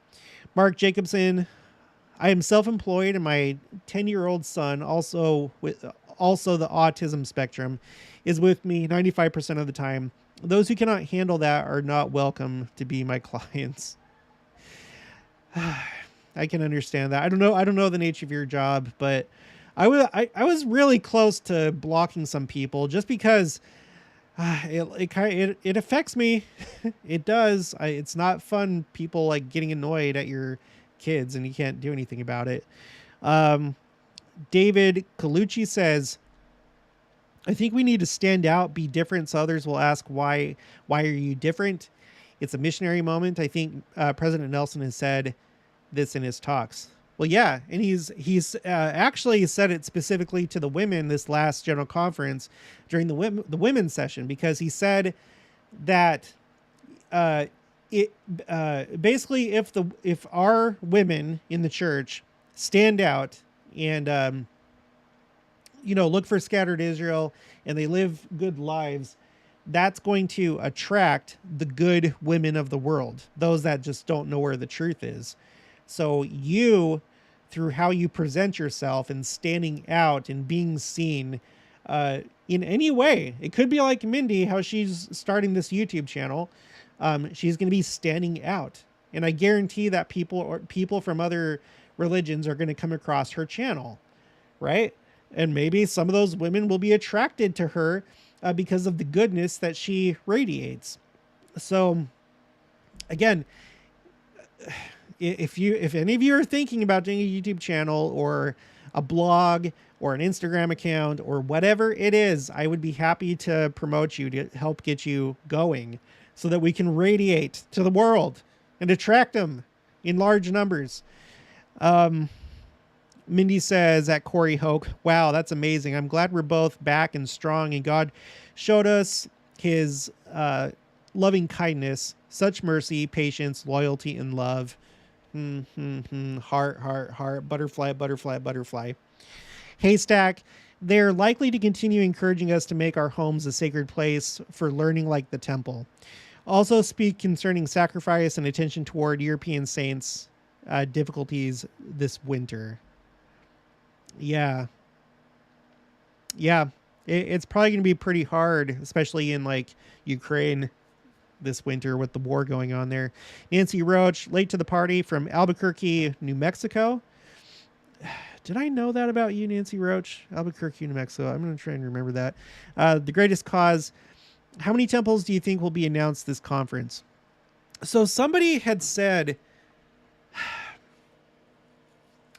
Mark Jacobson, I am self-employed and my 10-year-old son, also the autism spectrum, is with me 95% of the time. Those who cannot handle that are not welcome to be my clients. I can understand that. I don't know the nature of your job, but I was really close to blocking some people just because it affects me. It does. It's not fun. People like getting annoyed at your kids and you can't do anything about it. David Colucci says, I think we need to stand out, be different, so others will ask, why are you different? It's a missionary moment. I think President Nelson has said this in his talks. Well, yeah, and he's actually said it specifically to the women this last General Conference during the women's session, because he said that it basically, if our women in the church stand out and look for scattered Israel and they live good lives, that's going to attract the good women of the world, those that just don't know where the truth is. So you, through how you present yourself and standing out and being seen in any way, it could be like Mindi, how she's starting this YouTube channel. She's going to be standing out. And I guarantee that people from other religions are going to come across her channel, right? And maybe some of those women will be attracted to her because of the goodness that she radiates. So again, if any of you are thinking about doing a YouTube channel or a blog or an Instagram account or whatever it is, I would be happy to promote you, to help get you going so that we can radiate to the world and attract them in large numbers. Mindi says at Corey Hoke, wow, that's amazing. I'm glad we're both back and strong, and God showed us his loving kindness, such mercy, patience, loyalty, and love. Heart, heart, heart, butterfly, butterfly, butterfly. Haystack, they're likely to continue encouraging us to make our homes a sacred place for learning like the temple. Also speak concerning sacrifice and attention toward European saints' difficulties this winter. Yeah. It's probably going to be pretty hard, especially in like Ukraine this winter with the war going on there. Nancy Roach, late to the party from Albuquerque, New Mexico. Did I know that about you, Nancy Roach? Albuquerque, New Mexico. I'm going to try and remember that. The greatest cause. How many temples do you think will be announced this conference? So somebody had said,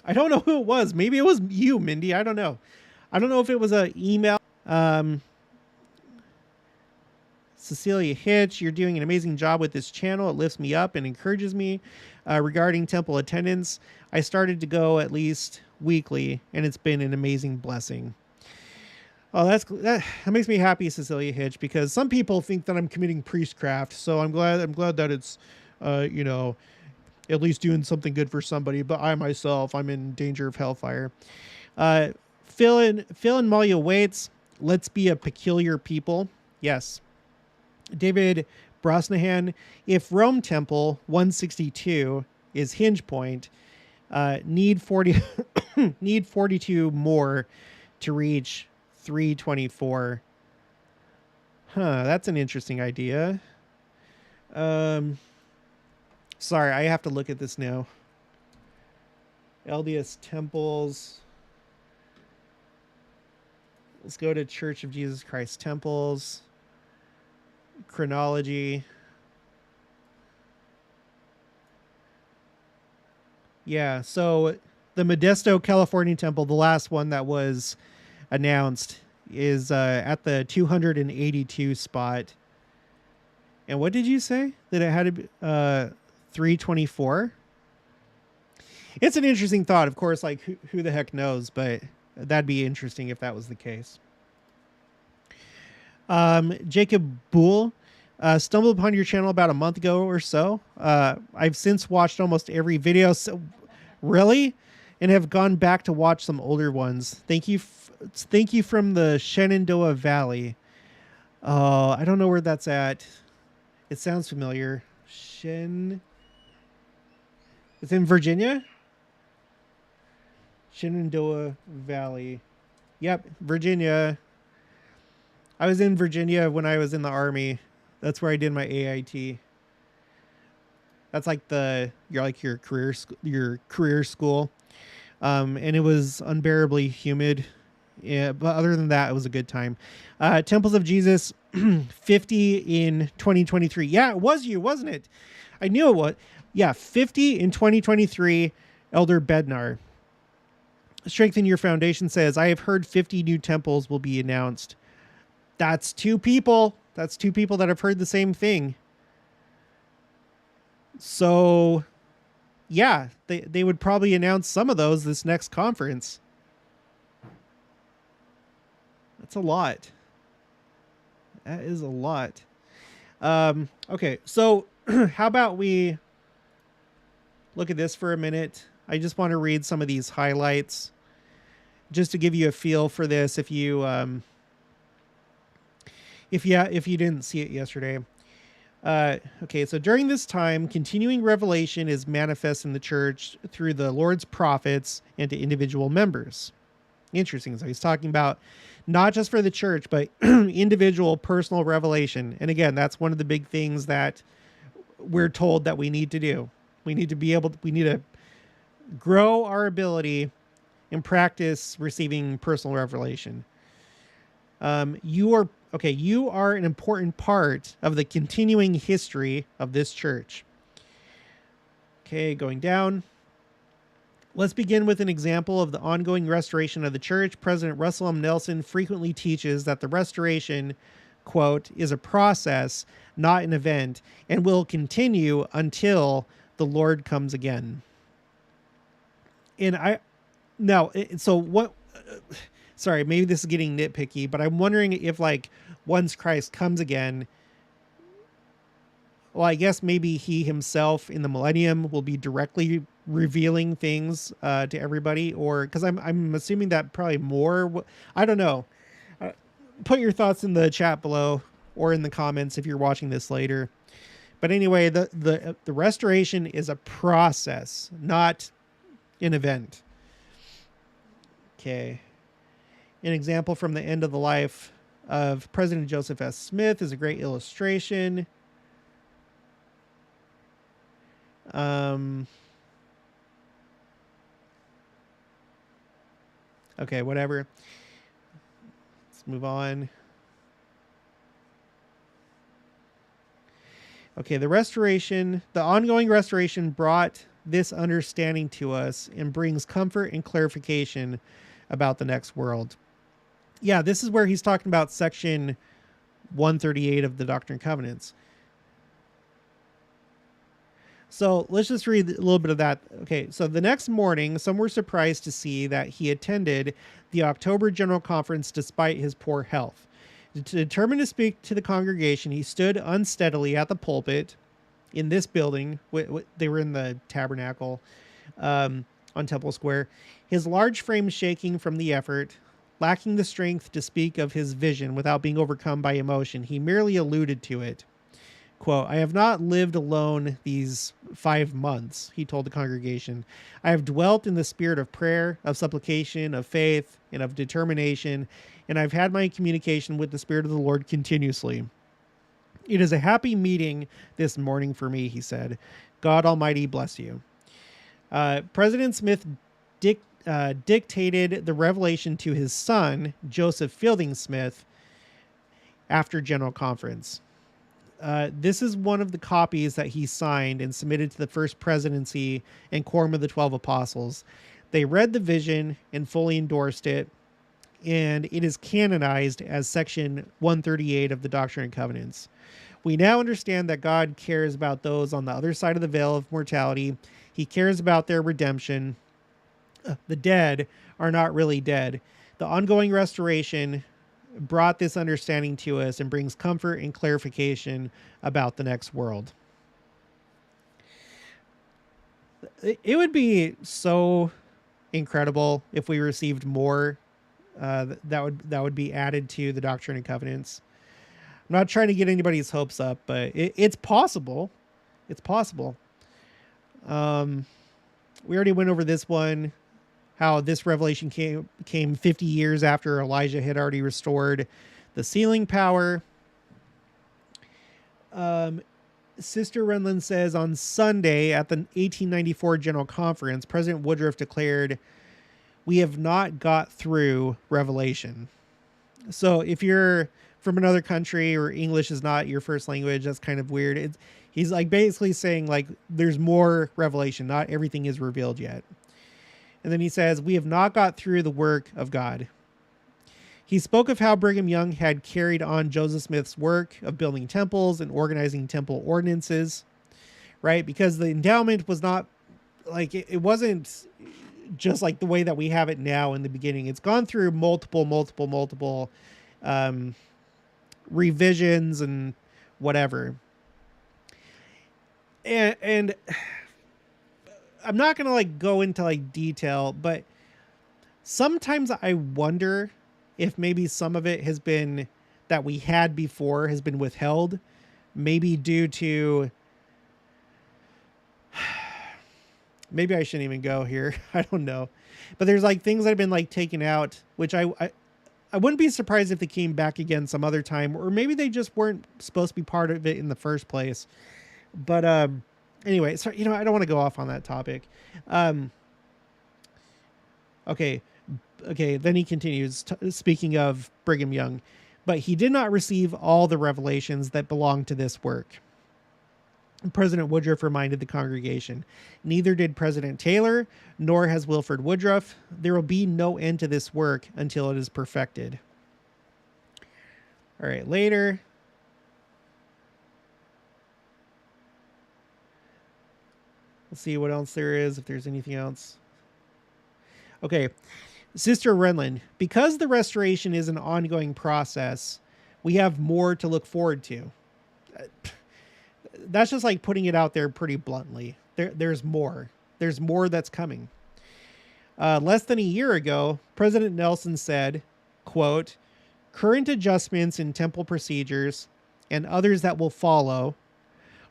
I don't know who it was. Maybe it was you, Mindi. I don't know. I don't know if it was an email. Cecilia Hitch, you're doing an amazing job with this channel. It lifts me up and encourages me. Regarding temple attendance, I started to go at least weekly, and it's been an amazing blessing. Oh, that makes me happy, Cecilia Hitch, because some people think that I'm committing priestcraft. So I'm glad that it's, at least doing something good for somebody. But I myself, I'm in danger of hellfire. Phil and Malia waits. Let's be a peculiar people. Yes. David Brosnahan, if Rome Temple 162 is hinge point, need 42 more to reach 324. That's an interesting idea. Sorry, I have to look at this now. LDS temples. Let's go to Church of Jesus Christ temples. Chronology. Yeah, so the Modesto, California temple, the last one that was announced, is at the 282 spot. And what did you say? That it had to be 324? It's an interesting thought. Of course, like who the heck knows, but that'd be interesting if that was the case. Jacob Boole, stumbled upon your channel about a month ago or so. I've since watched almost every video. So, really? And have gone back to watch some older ones. Thank you from the Shenandoah Valley. I don't know where that's at. It sounds familiar. It's in Virginia? Shenandoah Valley. Yep, Virginia. I was in Virginia when I was in the Army. That's where I did my AIT. That's like your career school. And it was unbearably humid. Yeah, but other than that, it was a good time. Temples of Jesus 50 in 2023. Yeah, it was you, wasn't it? I knew it was. Yeah, 50 in 2023. Elder Bednar. Strengthen Your Foundation says, I have heard 50 new temples will be announced. That's two people. That's two people that have heard the same thing. So, yeah, they would probably announce some of those this next conference. That's a lot. That is a lot. Okay, so how about we look at this for a minute? I just want to read some of these highlights just to give you a feel for this. If you didn't see it yesterday. Okay, so during this time, continuing revelation is manifest in the church through the Lord's prophets and to individual members. Interesting. So he's talking about not just for the church, but individual personal revelation. And again, that's one of the big things that we're told that we need to do. We need to grow our ability and practice receiving personal revelation. You are an important part of the continuing history of this church. Okay, going down. Let's begin with an example of the ongoing restoration of the church. President Russell M. Nelson frequently teaches that the restoration, quote, is a process, not an event, and will continue until the Lord comes again. Sorry, maybe this is getting nitpicky, but I'm wondering if, like, once Christ comes again, well, I guess maybe he himself in the millennium will be directly revealing things to everybody, or because I'm assuming that probably more. I don't know. Put your thoughts in the chat below or in the comments if you're watching this later. But anyway, the restoration is a process, not an event. Okay. An example from the end of the life of President Joseph S. Smith is a great illustration. Okay, whatever. Let's move on. Okay, the ongoing restoration brought this understanding to us and brings comfort and clarification about the next world. Yeah, this is where he's talking about section 138 of the Doctrine and Covenants. So let's just read a little bit of that. Okay, so the next morning, some were surprised to see that he attended the October General Conference despite his poor health. Determined to speak to the congregation, he stood unsteadily at the pulpit in this building. They were in the tabernacle on Temple Square. His large frame shaking from the effort, lacking the strength to speak of his vision without being overcome by emotion. He merely alluded to it. Quote, "I have not lived alone these 5 months," he told the congregation. "I have dwelt in the spirit of prayer, of supplication, of faith, and of determination, and I've had my communication with the Spirit of the Lord continuously. It is a happy meeting this morning for me," he said. "God Almighty bless you." President Smith dictated the revelation to his son, Joseph Fielding Smith, after General Conference. This is one of the copies that he signed and submitted to the First Presidency and Quorum of the 12 Apostles. They read the vision and fully endorsed it, and it is canonized as section 138 of the Doctrine and Covenants. We now understand that God cares about those on the other side of the veil of mortality. He cares about their redemption. The dead are not really dead. The ongoing restoration brought this understanding to us and brings comfort and clarification about the next world. It would be so incredible if we received more that would be added to the Doctrine and Covenants. I'm not trying to get anybody's hopes up, but it's possible. It's possible. We already went over this one, how this revelation came 50 years after Elijah had already restored the sealing power. Sister Renlund says, on Sunday at the 1894 General Conference, President Woodruff declared, "We have not got through Revelation." So if you're from another country or English is not your first language, that's kind of weird. He's like basically saying like there's more revelation. Not everything is revealed yet. And then he says, "We have not got through the work of God." He spoke of how Brigham Young had carried on Joseph Smith's work of building temples and organizing temple ordinances, right? Because the endowment was not like, it wasn't just like the way that we have it now in the beginning. It's gone through multiple revisions and whatever. And I'm not going to like go into like detail, but sometimes I wonder if maybe some of it has been that we had before has been withheld, maybe due to, maybe I shouldn't even go here. I don't know. But there's like things that have been like taken out, which I wouldn't be surprised if they came back again some other time, or maybe they just weren't supposed to be part of it in the first place. But anyway, so I don't want to go off on that topic. Okay, then he continues, speaking of Brigham Young, but he did not receive all the revelations that belonged to this work. President Woodruff reminded the congregation, neither did President Taylor, nor has Wilford Woodruff. There will be no end to this work until it is perfected. All right, later. Let's see what else there is, if there's anything else. Okay, Sister Renlund, because the restoration is an ongoing process, we have more to look forward to. That's just like putting it out there pretty bluntly. There's more. There's more that's coming. Less than a year ago, President Nelson said, quote, current adjustments in temple procedures and others that will follow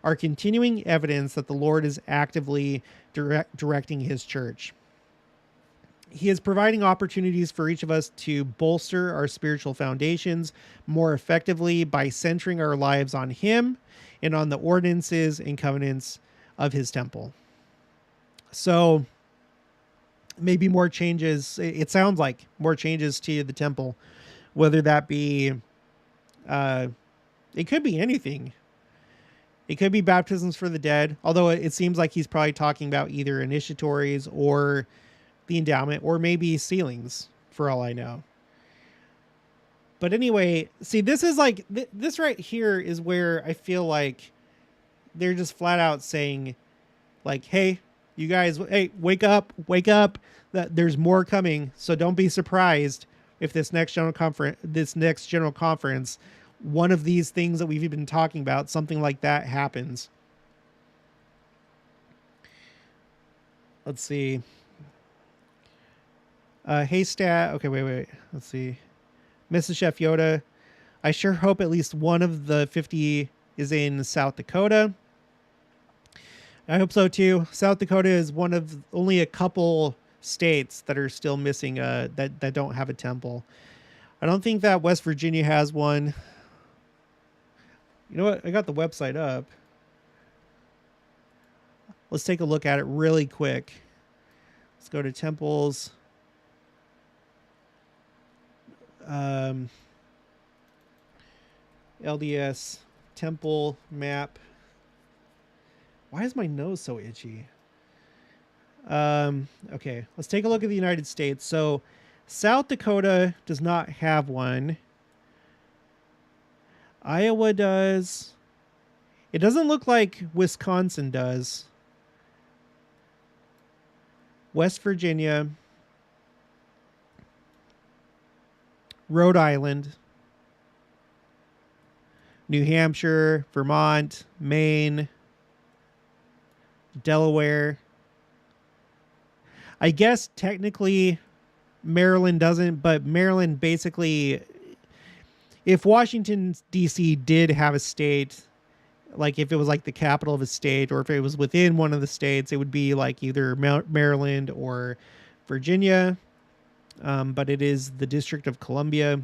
are continuing evidence that the Lord is actively directing his church. He is providing opportunities for each of us to bolster our spiritual foundations more effectively by centering our lives on him and on the ordinances and covenants of his temple. So maybe more changes. It sounds like more changes to the temple, whether that be, it could be anything. It could be baptisms for the dead, although it seems like he's probably talking about either initiatories or the endowment, or maybe sealings, for all I know. But anyway, see, this is like, this right here is where I feel like they're just flat out saying, like, hey, you guys, hey, wake up, that there's more coming. So don't be surprised if this next general conference, one of these things that we've been talking about, something like that happens. Let's see. Hey, Stat. Okay, wait. Let's see. Mrs. Chef Yoda. I sure hope at least one of the 50 is in South Dakota. I hope so too. South Dakota is one of only a couple states that are still missing, that don't have a temple. I don't think that West Virginia has one. You know what? I got the website up. Let's take a look at it really quick. Let's go to temples. LDS temple map. Why is my nose so itchy? Okay, let's take a look at the United States. So South Dakota does not have one. Iowa does. It doesn't look like Wisconsin does. West Virginia. Rhode Island, New Hampshire, Vermont, Maine, Delaware. I guess technically Maryland doesn't, but Maryland basically, if Washington, D.C. did have a state, like if it was like the capital of a state, or if it was within one of the states, it would be like either Maryland or Virginia. But it is the District of Columbia.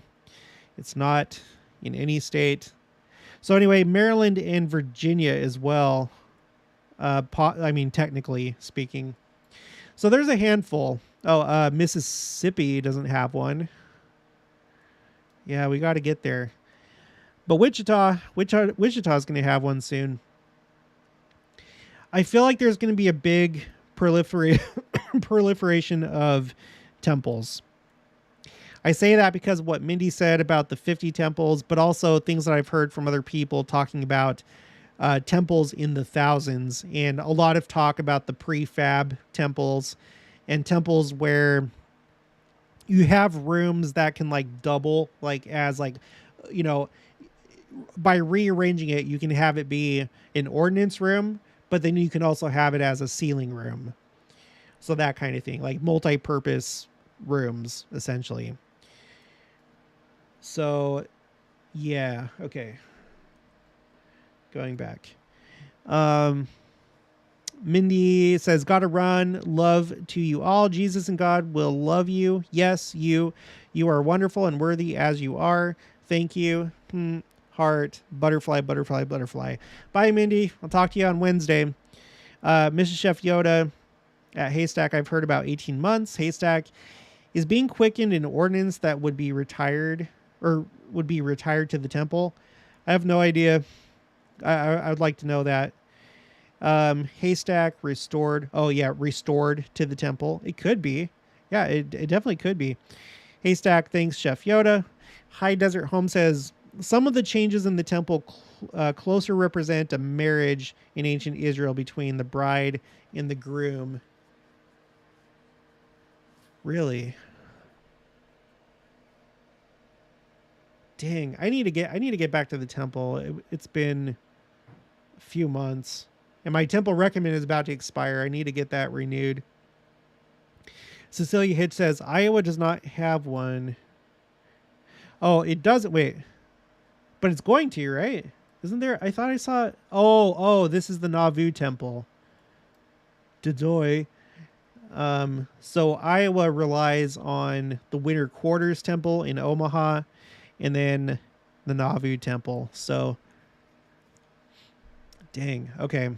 It's not in any state. So anyway, Maryland and Virginia as well. Technically speaking. So there's a handful. Mississippi doesn't have one. Yeah, we got to get there. But Wichita's going to have one soon. I feel like there's going to be a big proliferation of temples. I say that because of what Mindi said about the 50 temples, but also things that I've heard from other people talking about temples in the thousands, and a lot of talk about the prefab temples and temples where you have rooms that can like double, like as like, by rearranging it, you can have it be an ordinance room, but then you can also have it as a ceiling room. So that kind of thing, like multi-purpose rooms, essentially. So, yeah, okay. Going back. Mindi says, gotta run. Love to you all. Jesus and God will love you. Yes, you are wonderful and worthy as you are. Thank you. Heart, butterfly, butterfly, butterfly. Bye, Mindi. I'll talk to you on Wednesday. Mrs. Chef Yoda at Haystack, I've heard about 18 months. Haystack is being quickened an ordinance that would be retired to the temple. I have no idea. I would like to know that. Haystack restored. Oh yeah, restored to the temple. It could be. Yeah, it definitely could be. Haystack, thanks, Chef Yoda. High Desert Home says, some of the changes in the temple closer represent a marriage in ancient Israel between the bride and the groom. Really? Dang, I need to get back to the temple. It's been a few months. And my temple recommend is about to expire. I need to get that renewed. Cecilia Hitch says, Iowa does not have one. Oh, it doesn't. Wait. But it's going to, right? Isn't there? I thought I saw it. Oh, this is the Nauvoo temple. Dedoy. So Iowa relies on the Winter Quarters temple in Omaha and then the Nauvoo temple. So, dang. Okay.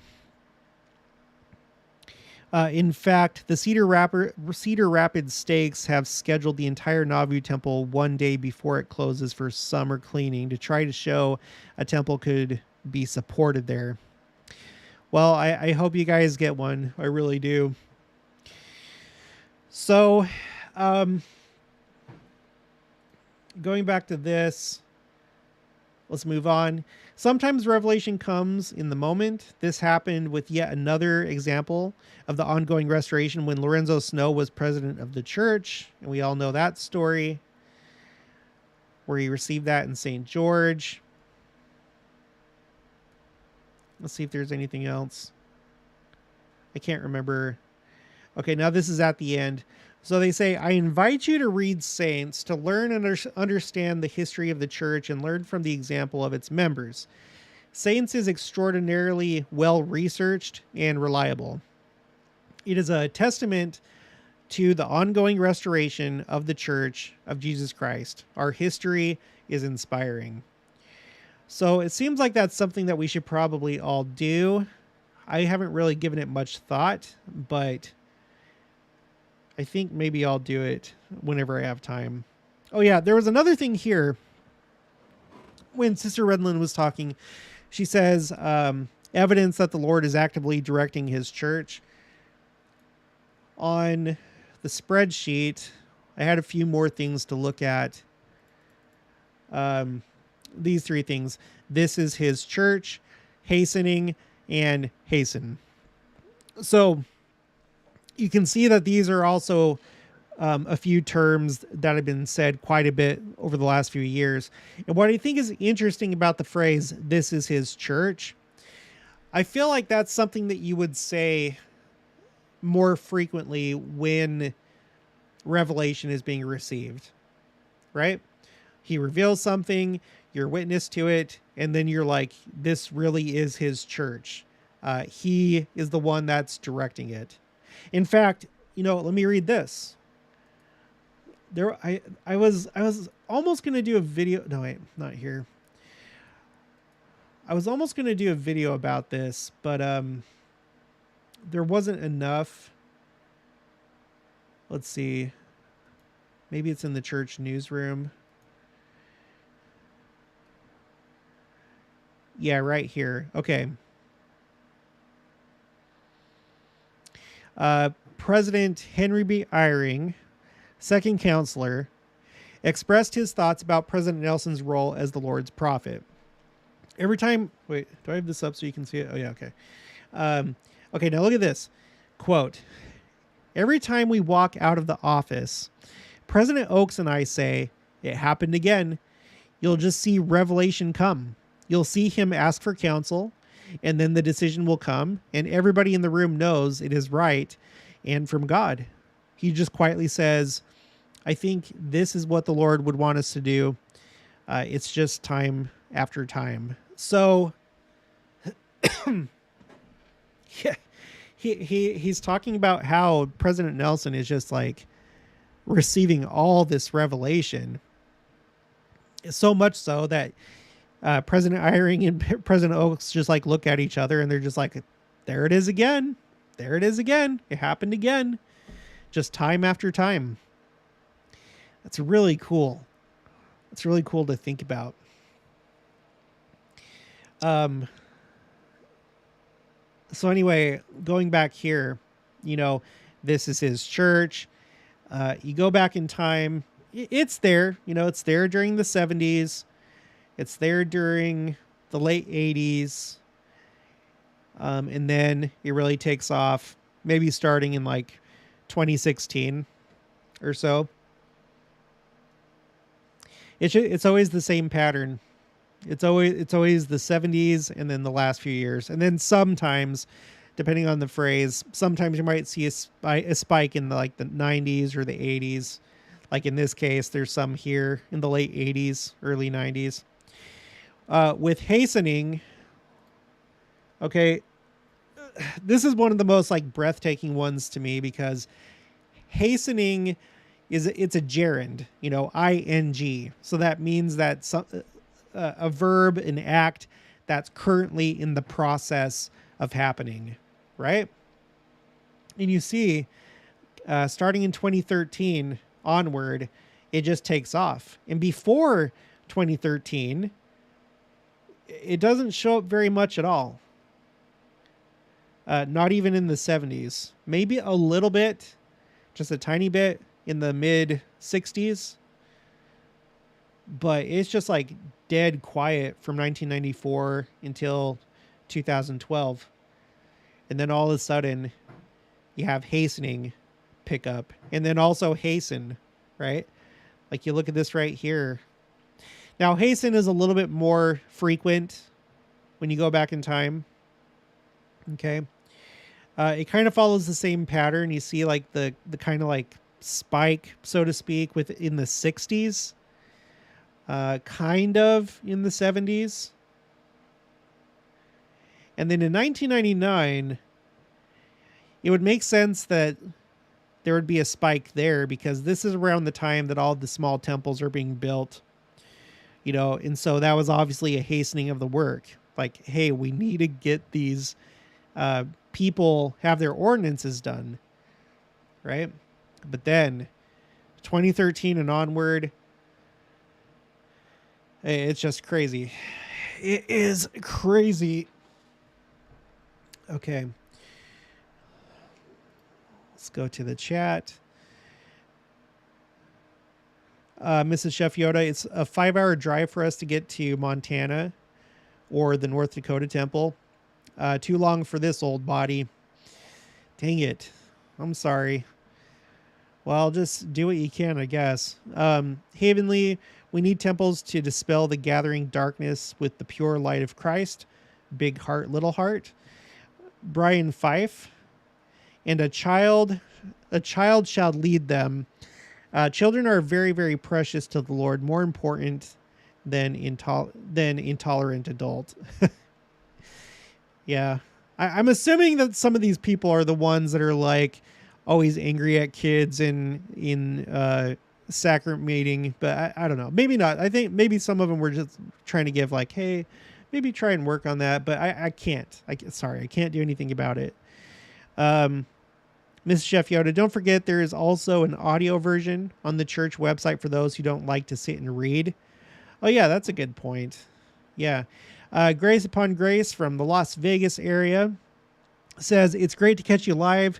In fact, the Cedar Rapids Stakes have scheduled the entire Nauvoo temple one day before it closes for summer cleaning to try to show a temple could be supported there. Well, I hope you guys get one. I really do. So, going back to this, let's move on. Sometimes revelation comes in the moment. This happened with yet another example of the ongoing restoration when Lorenzo Snow was president of the church. And we all know that story where he received that in St. George. Let's see if there's anything else. I can't remember. Okay, now this is at the end. So they say, I invite you to read Saints to learn and understand the history of the church and learn from the example of its members. Saints is extraordinarily well researched and reliable. It is a testament to the ongoing restoration of the Church of Jesus Christ. Our history is inspiring. So it seems like that's something that we should probably all do. I haven't really given it much thought, but I think maybe I'll do it whenever I have time. Oh yeah, there was another thing here. When Sister Renlund was talking, she says, evidence that the Lord is actively directing his church. On the spreadsheet, I had a few more things to look at. These three things. This is his church, hastening, and hasten. So you can see that these are also a few terms that have been said quite a bit over the last few years. And what I think is interesting about the phrase, this is his church, I feel like that's something that you would say more frequently when revelation is being received, right? He reveals something, you're witness to it, and then you're like, this really is his church. He is the one that's directing it. In fact, let me read this. I was almost going to do a video. No, wait, not here. I was almost going to do a video about this, but there wasn't enough. Let's see. Maybe it's in the church newsroom. Yeah, right here. Okay. President Henry B. Eyring, second counselor, expressed his thoughts about President Nelson's role as the Lord's prophet. Every time, wait, do I have this up so you can see it? Oh yeah, okay. Okay, now look at this. Quote, every time we walk out of the office, President Oakes and I say, it happened again. You'll just see revelation come. You'll see him ask for counsel. And then the decision will come, and everybody in the room knows it is right and from God. He just quietly says, I think this is what the Lord would want us to do. It's just time after time. So yeah, he's talking about how President Nelson is just like receiving all this revelation. So much so that President Eyring and President Oaks just like look at each other and they're just like, there it is again. There it is again. It happened again. Just time after time. That's really cool. It's really cool to think about. So anyway, going back here, this is his church. You go back in time. It's there, it's there during the 70s. It's there during the late 80s. And then it really takes off, maybe starting in like 2016 or so. It's always the same pattern. It's always the 70s and then the last few years. And then sometimes, depending on the phrase, sometimes you might see a spike in the 90s or the 80s. Like in this case, there's some here in the late 80s, early 90s. With hastening, okay, this is one of the most breathtaking ones to me, because hastening it's a gerund, ing. So that means that a verb, an act that's currently in the process of happening, right? And you see, starting in 2013 onward, it just takes off. And before 2013, it doesn't show up very much at all. Not even in the 70s. Maybe a little bit, just a tiny bit in the mid 60s. But it's just dead quiet from 1994 until 2012. And then all of a sudden you have hastening pick up, and then also hasten, right? You look at this right here. Now hasten is a little bit more frequent when you go back in time. Okay. It kind of follows the same pattern. You see the kind of spike, so to speak, within the 60s. Kind of in the 70s. And then in 1999, it would make sense that there would be a spike there, because this is around the time that all the small temples are being built, and so that was obviously a hastening of the work. Hey, we need to get these people have their ordinances done, right? But then 2013 and onward, it's just crazy. It is crazy. Okay. Let's go to the chat. Mrs. Chef Yoda, it's a 5-hour drive for us to get to Montana or the North Dakota temple. Too long for this old body. Dang it. I'm sorry. Well, just do what you can, I guess. Havenly, we need temples to dispel the gathering darkness with the pure light of Christ. Big heart, little heart. Brian Fife. And a child shall lead them. Children are very, very precious to the Lord, more important than intolerant adult. Yeah. I'm assuming that some of these people are the ones that are always angry at kids in sacrament meeting, but I don't know. Maybe not. I think maybe some of them were just trying to give hey, maybe try and work on that, but I can't. I can't do anything about it. Ms. Chef Yoda, don't forget there is also an audio version on the church website for those who don't like to sit and read. Oh yeah, that's a good point. Yeah. Grace upon Grace from the Las Vegas area says, it's great to catch you live.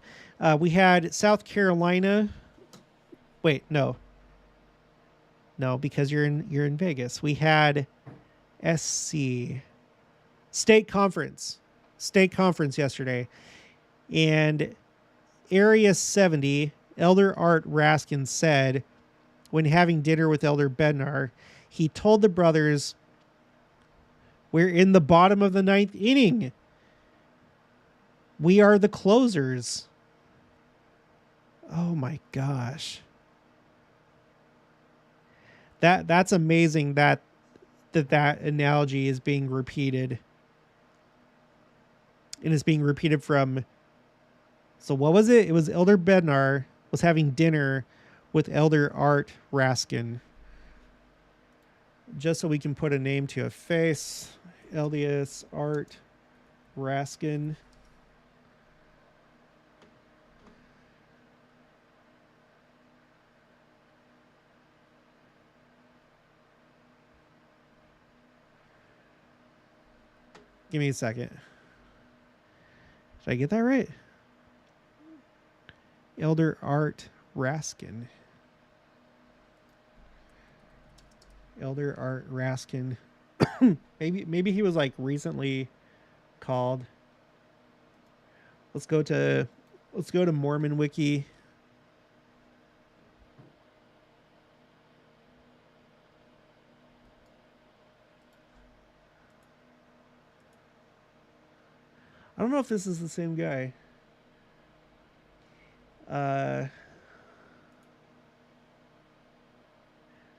We had South Carolina. Wait, no, because you're in Vegas. We had State conference yesterday, and Area 70, Elder Art Raskin said, when having dinner with Elder Bednar, he told the brothers We're in the bottom of the 9th inning. We are the closers. Oh my gosh. That's amazing that analogy is being repeated. And it's being repeated from, so what was it? It was Elder Bednar was having dinner with Elder Art Raskin. Just so we can put a name to a face. Eldius Art Raskin. Give me a second. Did I get that right? Elder Art Raskin. Elder Art Raskin. maybe he was like recently called. Let's go to Mormon Wiki. I don't know if this is the same guy.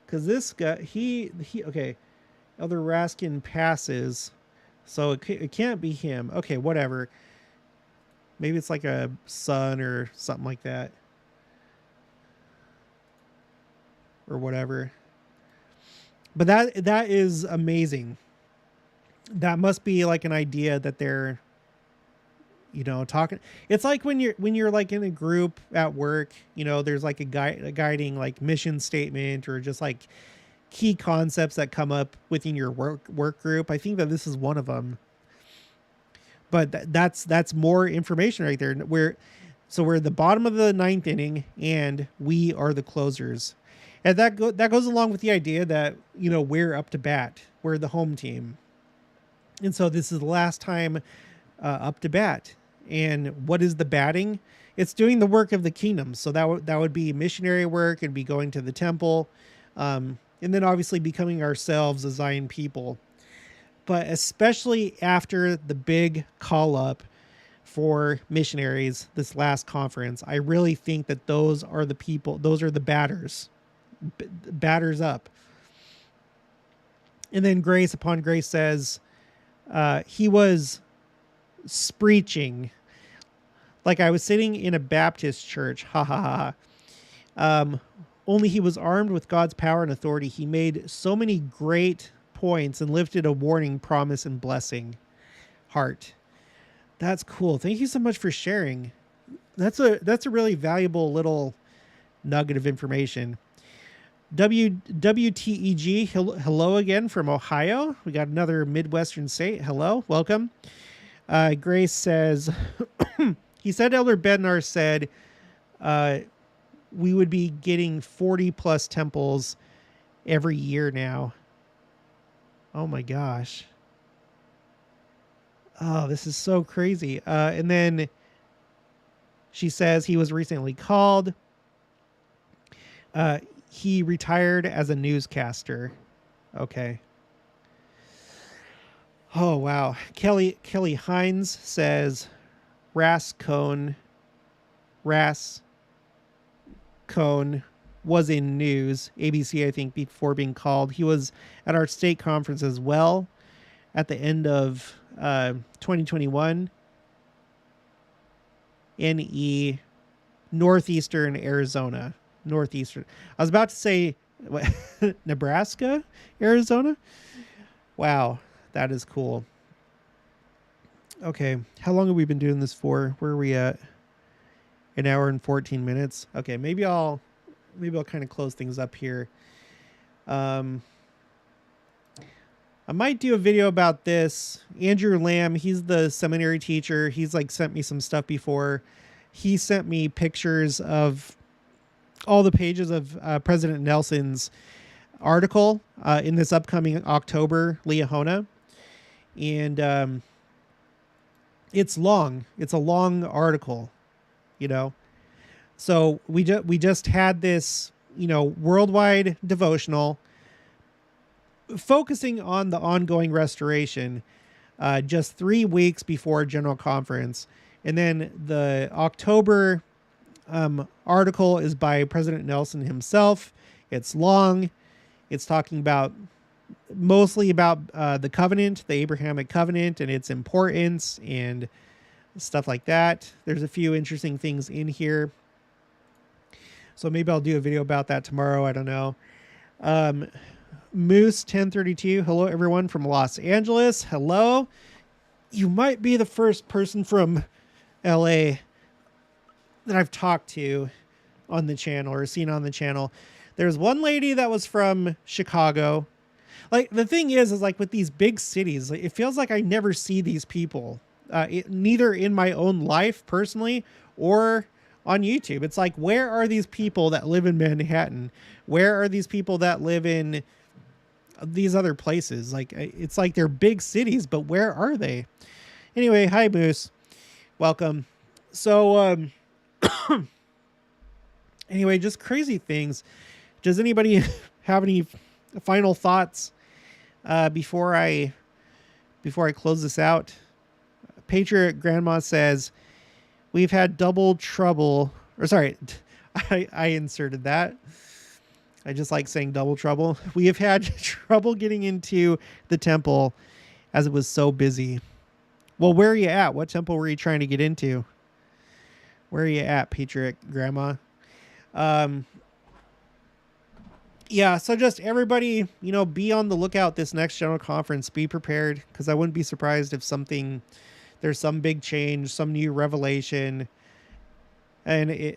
Because this guy, he okay, Elder Raskin passes, so it can't be him. Okay, whatever. Maybe it's like a son or something like that, or whatever. But that is amazing. That must be like an idea that they're, talking. It's like when you're like in a group at work, there's like a guiding like mission statement or just like key concepts that come up within your work group. I think that this is one of them. But that's more information right there. We're at the bottom of the 9th inning, and we are the closers, and that goes along with the idea that we're up to bat. We're the home team, and so this is the last time up to bat. And what is the batting? It's doing the work of the kingdom. So that would be missionary work and be going to the temple, and then obviously becoming ourselves a Zion people. But especially after the big call up for missionaries this last conference, I really think that those are the people. Those are the batters up. And then Grace Upon Grace says he was screeching like I was sitting in a Baptist church. Ha ha ha. Only he was armed with God's power and authority. He made so many great points and lifted a warning, promise, and blessing. Heart. That's cool. Thank you so much for sharing. That's a really valuable little nugget of information. WTEG, hello again from Ohio. We got another Midwestern state. Hello, welcome. Grace says, he said Elder Bednar said we would be getting 40 plus temples every year now. Oh my gosh. Oh, this is so crazy. And then she says he was recently called. He retired as a newscaster. Okay. Oh, wow. Kelly Hines says Ras Cone was in news, ABC, I think, before being called. He was at our state conference as well at the end of 2021. NE, Northeastern Arizona. Northeastern. I was about to say Nebraska, Arizona. Wow, that is cool. Okay, how long have we been doing this for? Where are we at? An hour and 14 minutes. Okay, maybe I'll kind of close things up here. I might do a video about this. Andrew Lamb, he's the seminary teacher. He's like sent me some stuff before. He sent me pictures of all the pages of President Nelson's article in this upcoming October Liahona. And it's long. It's a long article, So we just had this, worldwide devotional focusing on the ongoing restoration, just 3 weeks before General Conference. And then the October article is by President Nelson himself. It's long. It's talking about mostly about the covenant, the Abrahamic covenant, and its importance and stuff like that. There's a few interesting things in here. So maybe I'll do a video about that tomorrow. I don't know. Moose 1032. Hello, everyone from Los Angeles. Hello. You might be the first person from LA that I've talked to on the channel or seen on the channel. There's one lady that was from Chicago. Like, the thing is like with these big cities, it feels like I never see these people, neither in my own life personally or on YouTube. It's like, where are these people that live in Manhattan? Where are these people that live in these other places? Like, it's like they're big cities, but where are they? Anyway, hi Moose. Welcome. So, anyway, just crazy things. Does anybody have any final thoughts before I close this out? Patriot Grandma says, we've had double trouble, or sorry, I inserted that. I just like saying double trouble. We have had trouble getting into the temple as it was so busy. Well, where are you at? What temple were you trying to get into? Where are you at, Patriot Grandma? Yeah, so just everybody, be on the lookout this next General Conference. Be prepared, because I wouldn't be surprised if there's some big change, some new revelation. And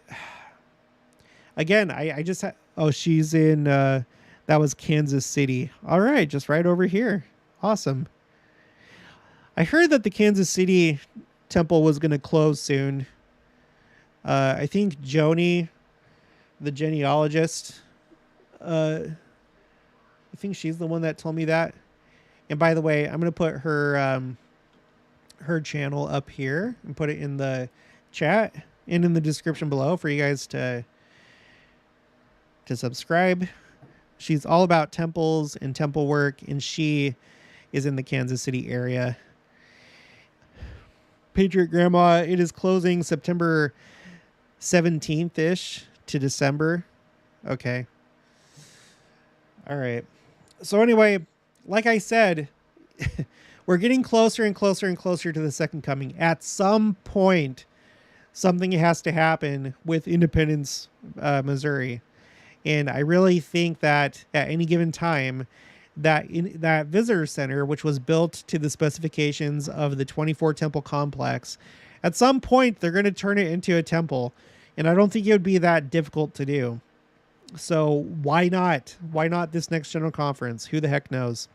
again, I just she's in, that was Kansas City. All right, just right over here. Awesome. I heard that the Kansas City temple was going to close soon. I think Joni, the genealogist, I think she's the one that told me that. And by the way, I'm going to put her channel up here and put it in the chat and in the description below for you guys to subscribe. She's all about temples and temple work, and she is in the Kansas City area. Patriot Grandma, it is closing September 17th-ish to December. Okay. All right. So anyway, like I said, we're getting closer and closer and closer to the second coming. At some point, something has to happen with Independence, Missouri. And I really think that at any given time, that visitor center, which was built to the specifications of the 24 temple complex, at some point they're going to turn it into a temple. And I don't think it would be that difficult to do. So why not? Why not this next General Conference? Who the heck knows?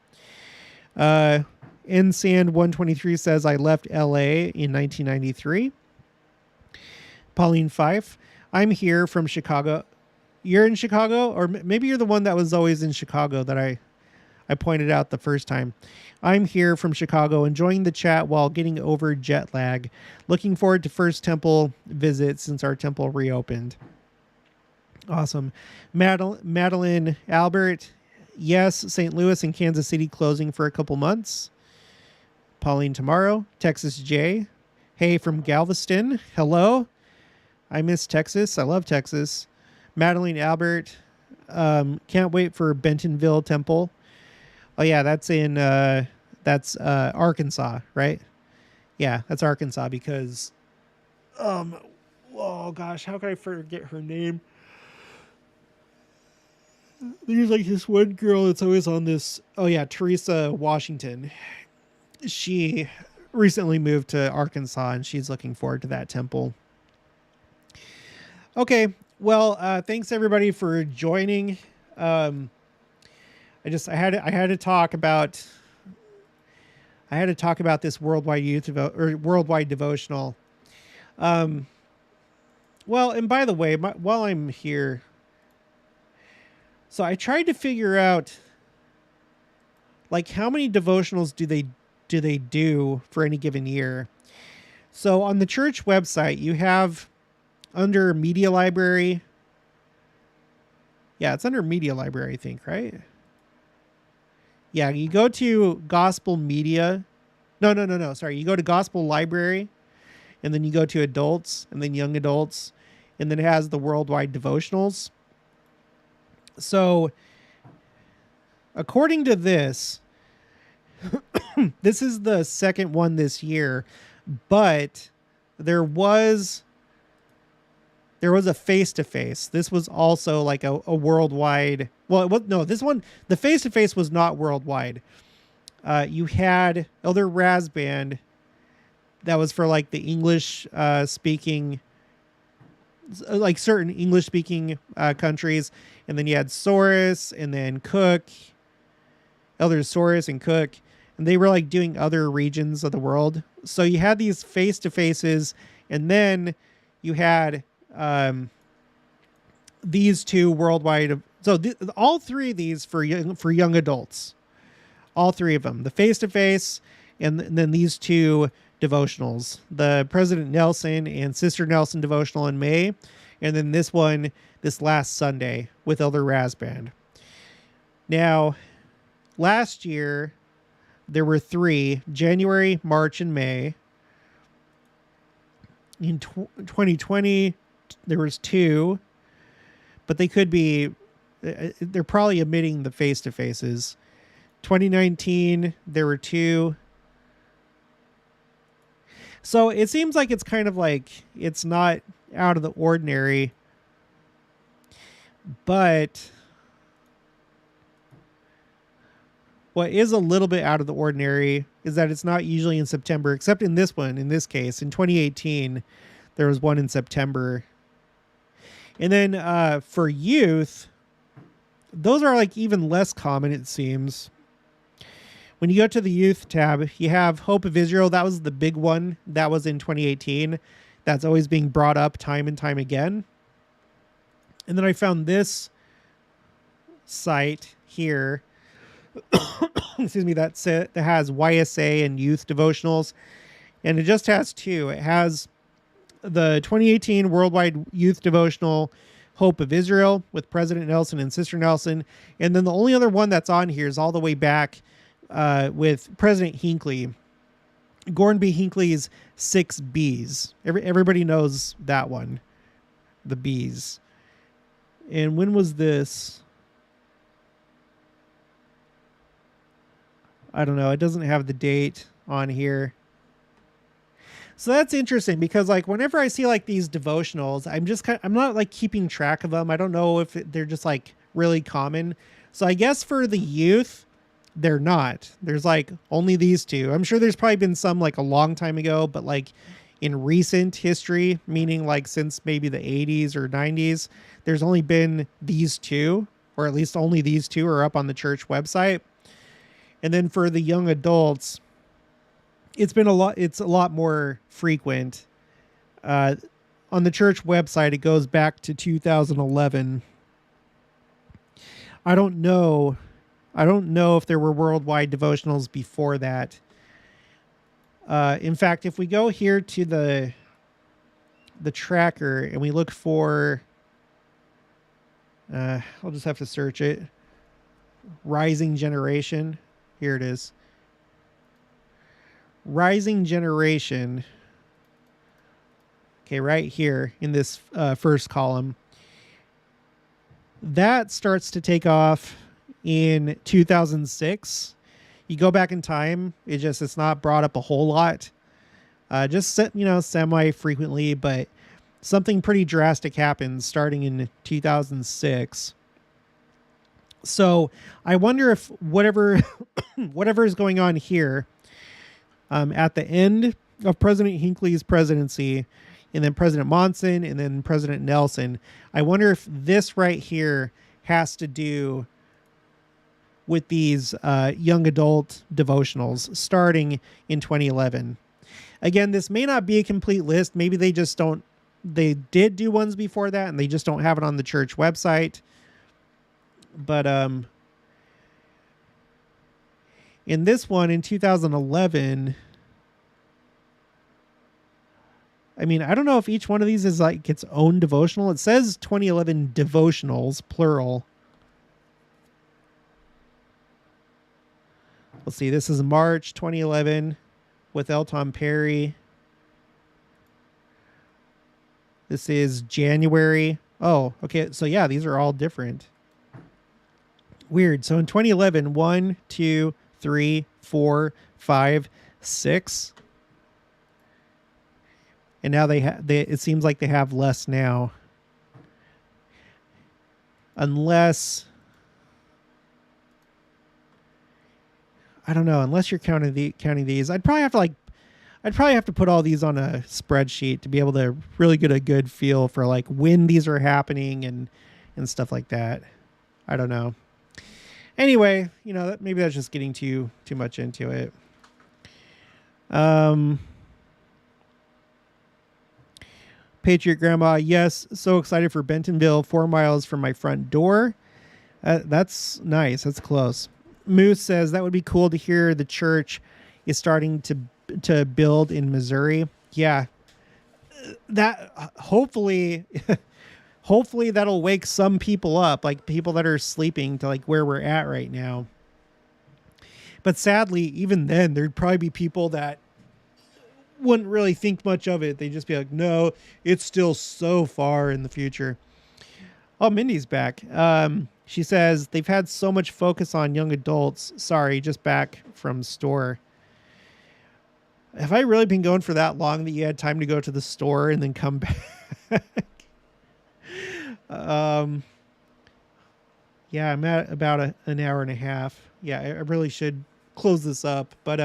Nsand 123 says, I left LA in 1993. Pauline Fife, I'm here from Chicago. You're in Chicago? Or maybe you're the one that was always in Chicago that I pointed out the first time. I'm here from Chicago, enjoying the chat while getting over jet lag. Looking forward to first temple visit since our temple reopened. Awesome. Madeline Albert, yes, St. Louis and Kansas City closing for a couple months. Pauline tomorrow. Texas J, hey from Galveston. Hello. I miss Texas. I love Texas. Madeline Albert, can't wait for Bentonville Temple. Oh yeah, that's in Arkansas, right? Yeah, that's Arkansas because oh gosh, how could I forget her name? There's like this one girl that's always on this. Oh yeah, Teresa Washington. She recently moved to Arkansas and she's looking forward to that temple. Okay, well, thanks everybody for joining. I had to talk about this worldwide devotional. Well, and by the way, while I'm here, so I tried to figure out like how many devotionals do they do for any given year. So on the church website, you have under media library. Yeah, it's under media library, I think, right? Yeah, you go to Gospel Media. No. Sorry, you go to Gospel Library, and then you go to Adults, and then Young Adults, and then it has the Worldwide Devotionals. So, according to this, this is the second one this year, but there was a face-to-face. This was also like a worldwide. Well, it was, no, this one, the face-to-face was not worldwide. You had Elder Raz Band that was for like the English speaking, like certain English speaking countries. And then you had Soros and then Cook, Elder Soros and Cook. And they were like doing other regions of the world. So you had these face-to-faces, and then you had these two worldwide. So all three of these for young adults, all three of them, the face-to-face, and then these two devotionals, the President Nelson and Sister Nelson devotional in May, and then this one this last Sunday with Elder Rasband. Now, last year there were 3: January, March, and May. In 2020 there was 2, but they could be, they're probably omitting the face-to-faces. 2019 there were 2. So it seems like it's kind of like it's not out of the ordinary, but what is a little bit out of the ordinary is that it's not usually in September, except in this one. In this case, in 2018, there was one in September. And then for youth, those are like even less common, it seems. When you go to the youth tab, you have Hope of Israel. That was the big one. That was in 2018. That's always being brought up time and time again. And then I found this site here. Excuse me, that has YSA and youth devotionals. And it just has 2. It has the 2018 Worldwide Youth Devotional, Hope of Israel, with President Nelson and Sister Nelson. And then the only other one that's on here is all the way back with President Hinckley, Gordon B. Hinckley's 6 B's. Everybody knows that one, the B's. And when was this? I don't know. It doesn't have the date on here. So that's interesting because like whenever I see like these devotionals, I'm not like keeping track of them. I don't know if they're just like really common. So I guess for the youth, they're not. There's like only these 2. I'm sure there's probably been some like a long time ago, but like in recent history, meaning like since maybe the 80s or 90s, there's only been these 2, or at least only these 2 are up on the church website. And then for the young adults, it's a lot more frequent. On the church website, it goes back to 2011. I don't know if there were worldwide devotionals before that. In fact, if we go here to the tracker and we look for, I'll just have to search it. Rising Generation. Here it is. Rising Generation. Okay, right here in this first column. That starts to take off in 2006. You go back in time, it's not brought up a whole lot. Just semi frequently, but something pretty drastic happens starting in 2006. So I wonder if whatever is going on here at the end of President Hinckley's presidency, and then President Monson, and then President Nelson, I wonder if this right here has to do with these young adult devotionals starting in 2011. Again, this may not be a complete list. Maybe they did do ones before that and they just don't have it on the church website. But in this one in 2011, I mean, I don't know if each one of these is like its own devotional. It says 2011 devotionals, plural. Let's see. This is March 2011 with Elton Perry. This is January. Oh, okay. So yeah, these are all different. Weird. So in 2011, 1, 2, 3, 4, 5, 6. And now it seems like they have less now. Unless, I don't know, unless you're counting these. I'd probably have to put all these on a spreadsheet to be able to really get a good feel for like when these are happening and stuff like that. I don't know. Anyway, maybe that's just getting too much into it. Patriot Grandma, yes, so excited for Bentonville, 4 miles from my front door. That's nice. That's close. Moose says that would be cool to hear the church is starting to build in Missouri. Yeah, that hopefully that'll wake some people up, like people that are sleeping, to like where we're at right now. But sadly, even then, there'd probably be people that wouldn't really think much of it. They'd just be like, no, it's still so far in the future. Oh, Mindy's back. She says they've had so much focus on young adults. Sorry, just back from store. Have I really been going for that long that you had time to go to the store and then come back? Yeah, I'm at about an hour and a half. Yeah, I really should close this up. But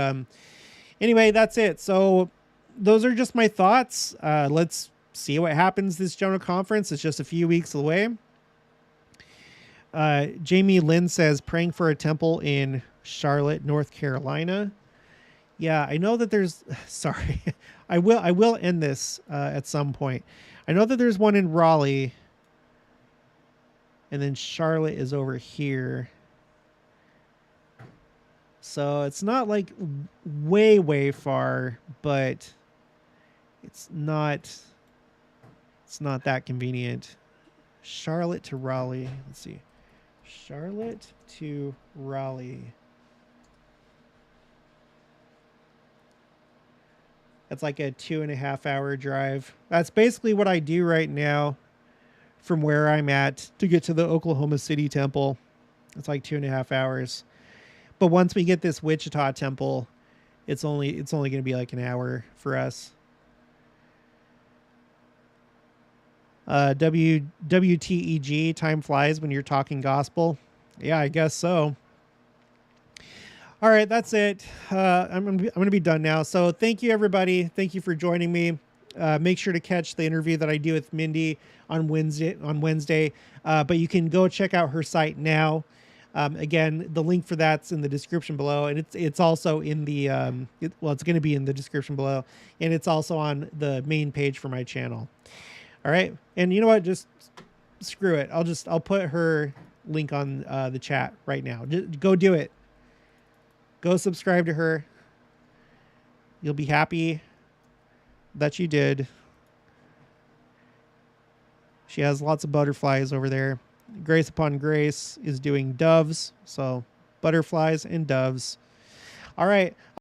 anyway, that's it. So those are just my thoughts. Let's see what happens this general conference. It's just a few weeks away. Jamie Lynn says praying for a temple in Charlotte, North Carolina. Yeah, I know that there's sorry. I will end this at some point. I know that there's one in Raleigh, and then Charlotte is over here. So it's not like way far, but it's not that convenient. Charlotte to Raleigh. Let's see. Charlotte to Raleigh. That's like a 2.5 hour drive. That's basically what I do right now from where I'm at to get to the Oklahoma City temple. It's like 2.5 hours. But once we get this Wichita temple, it's only going to be like an hour for us. WTEG, time flies when you're talking gospel. Yeah, I guess so. All right, that's it. I'm going to be done now. So thank you, everybody. Thank you for joining me. Make sure to catch the interview that I do with Mindi on Wednesday. But you can go check out her site now. Again, the link for that's in the description below, and it's also in the it's going to be in the description below, and it's also on the main page for my channel. All right, and you know what? Just screw it. I'll put her link on the chat right now. Just go do it. Go subscribe to her. You'll be happy that you did. She has lots of butterflies over there. Grace Upon Grace is doing doves. So butterflies and doves. All right.